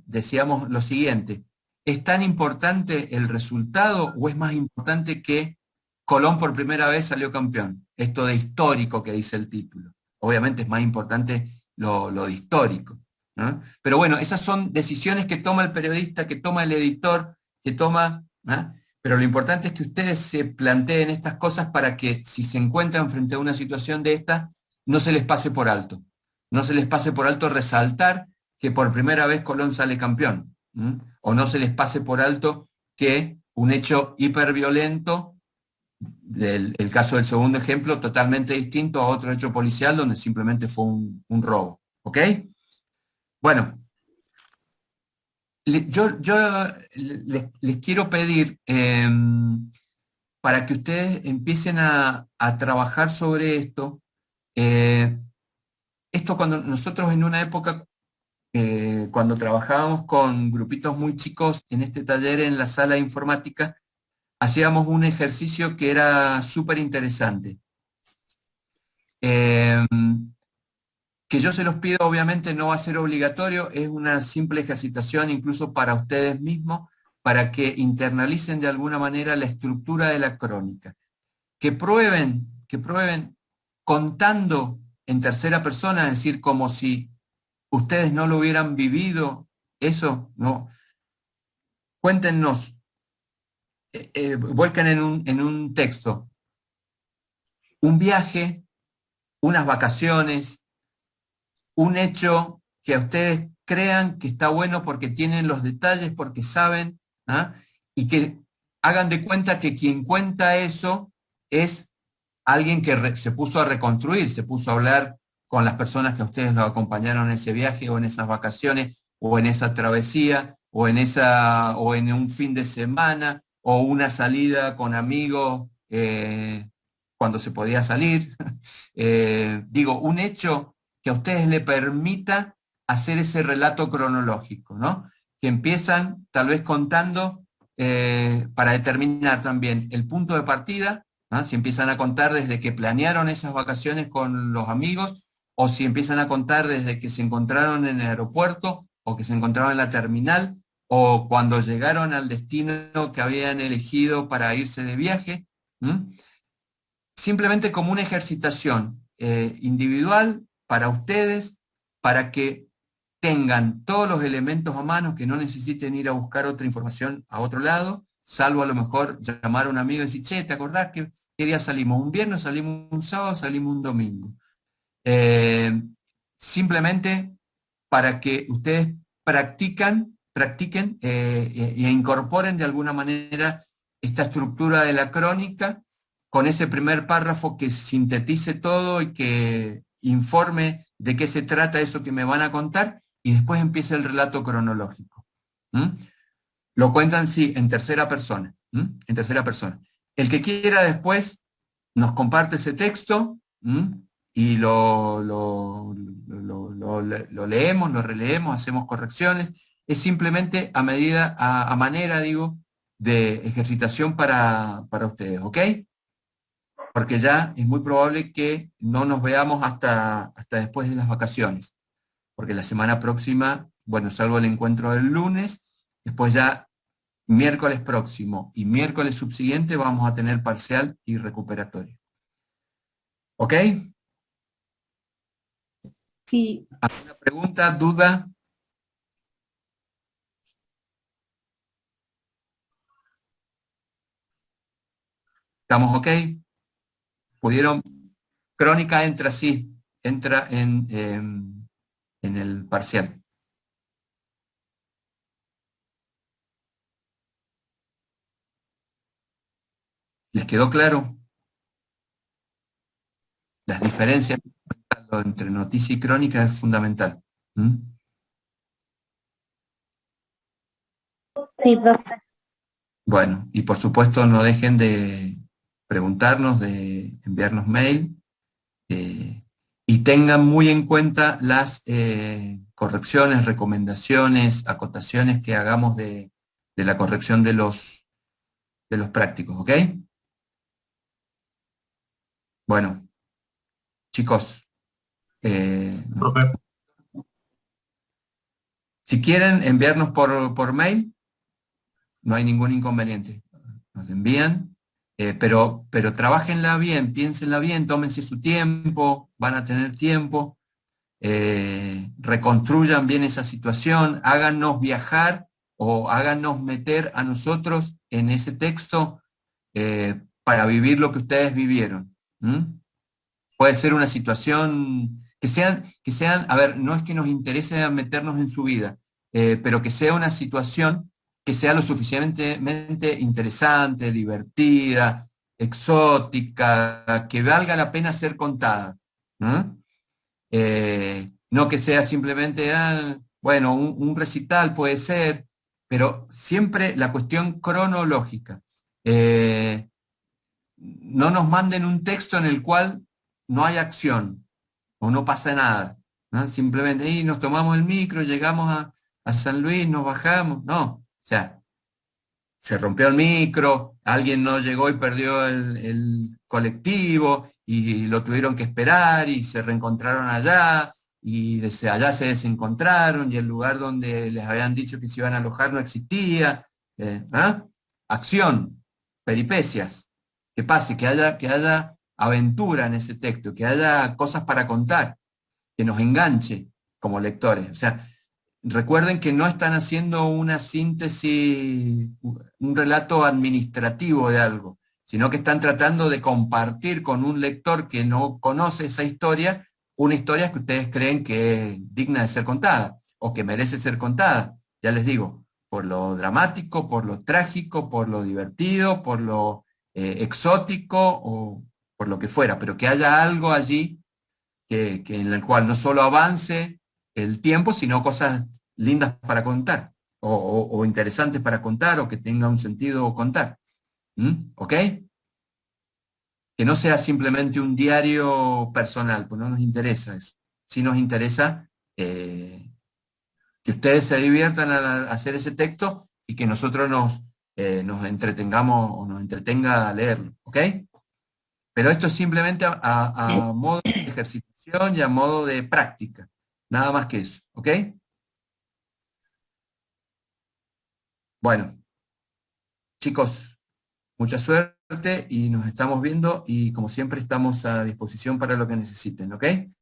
decíamos lo siguiente, ¿es tan importante el resultado o es más importante que Colón por primera vez salió campeón? Esto de histórico que dice el título. Obviamente es más importante lo de histórico, ¿no? Pero bueno, esas son decisiones que toma el periodista, que toma el editor, que toma, ¿no? Pero lo importante es que ustedes se planteen estas cosas para que si se encuentran frente a una situación de esta, no se les pase por alto. No se les pase por alto resaltar que por primera vez Colón sale campeón. O no se les pase por alto que un hecho hiperviolento, el caso del segundo ejemplo, totalmente distinto a otro hecho policial donde simplemente fue un robo. ¿Ok? Bueno, yo les quiero pedir para que ustedes empiecen a trabajar sobre esto. Esto cuando nosotros en una época, cuando trabajábamos con grupitos muy chicos en este taller en la sala de informática, hacíamos un ejercicio que era súper interesante. Que yo se los pido, obviamente no va a ser obligatorio, es una simple ejercitación incluso para ustedes mismos, para que internalicen de alguna manera la estructura de la crónica. Que prueben contando en tercera persona, es decir, como si ustedes no lo hubieran vivido, eso, ¿no? Cuéntenos, vuelcan en un texto, un viaje, unas vacaciones, un hecho que a ustedes crean que está bueno porque tienen los detalles, porque saben, y que hagan de cuenta que quien cuenta eso es alguien que se puso a reconstruir, se puso a hablar con las personas que a ustedes los acompañaron en ese viaje o en esas vacaciones o en esa travesía o en un fin de semana o una salida con amigos cuando se podía salir. Digo, un hecho que a ustedes le permita hacer ese relato cronológico, ¿no? Que empiezan tal vez contando para determinar también el punto de partida, ¿no? Si empiezan a contar desde que planearon esas vacaciones con los amigos o si empiezan a contar desde que se encontraron en el aeropuerto, o que se encontraron en la terminal, o cuando llegaron al destino que habían elegido para irse de viaje. Simplemente como una ejercitación individual para ustedes, para que tengan todos los elementos a mano, que no necesiten ir a buscar otra información a otro lado, salvo a lo mejor llamar a un amigo y decir, che, ¿te acordás qué día salimos? ¿Un viernes, salimos un sábado, salimos un domingo? Simplemente para que ustedes practiquen e incorporen de alguna manera esta estructura de la crónica, con ese primer párrafo que sintetice todo y que informe de qué se trata eso que me van a contar, y después empieza el relato cronológico. Lo cuentan, sí, en tercera persona. En tercera persona. El que quiera después nos comparte ese texto y lo leemos, lo releemos, hacemos correcciones. Es simplemente a manera, digo, de ejercitación para ustedes, ¿ok? Porque ya es muy probable que no nos veamos hasta después de las vacaciones. Porque la semana próxima, bueno, salvo el encuentro del lunes, después ya miércoles próximo y miércoles subsiguiente vamos a tener parcial y recuperatorio. ¿Ok? Sí. ¿Alguna pregunta, duda? ¿Estamos ok? ¿Pudieron? Crónica entra así, entra en el parcial. ¿Les quedó claro? Las diferencias entre noticia y crónica es fundamental. Sí, profe. Bueno, y por supuesto no dejen de preguntarnos, de enviarnos mail, y tengan muy en cuenta las correcciones, recomendaciones, acotaciones que hagamos de la corrección de los prácticos, ¿ok? Bueno, chicos, si quieren enviarnos por mail, no hay ningún inconveniente. Nos envían, pero trabájenla bien, piénsenla bien, tómense su tiempo, van a tener tiempo, reconstruyan bien esa situación, háganos viajar o háganos meter a nosotros en ese texto para vivir lo que ustedes vivieron. Puede ser una situación que sean, a ver, no es que nos interese meternos en su vida, pero que sea una situación que sea lo suficientemente interesante, divertida, exótica, que valga la pena ser contada. No que sea simplemente, bueno, un recital puede ser, pero siempre la cuestión cronológica. No nos manden un texto en el cual no hay acción o no pasa nada, ¿no? Simplemente nos tomamos el micro, llegamos a San Luis, nos bajamos, no, o sea, se rompió el micro, alguien no llegó y perdió el colectivo y lo tuvieron que esperar y se reencontraron allá y desde allá se desencontraron y el lugar donde les habían dicho que se iban a alojar no existía. Acción, peripecias, que pase, que haya aventura en ese texto, que haya cosas para contar, que nos enganche como lectores. O sea, recuerden que no están haciendo una síntesis, un relato administrativo de algo, sino que están tratando de compartir con un lector que no conoce esa historia, una historia que ustedes creen que es digna de ser contada, o que merece ser contada. Ya les digo, por lo dramático, por lo trágico, por lo divertido, por lo exótico, o por lo que fuera, pero que haya algo allí que en el cual no solo avance el tiempo, sino cosas lindas para contar, o interesantes para contar, o que tenga un sentido contar. ¿Ok? Que no sea simplemente un diario personal, pues no nos interesa eso. Sí nos interesa que ustedes se diviertan al hacer ese texto y que nosotros nos entretengamos o nos entretenga a leerlo. ¿Ok? Pero esto es simplemente a modo de ejercicio. y a modo de práctica. Nada más que eso, ¿ok? Bueno, chicos, mucha suerte y nos estamos viendo y como siempre estamos a disposición para lo que necesiten, ¿ok?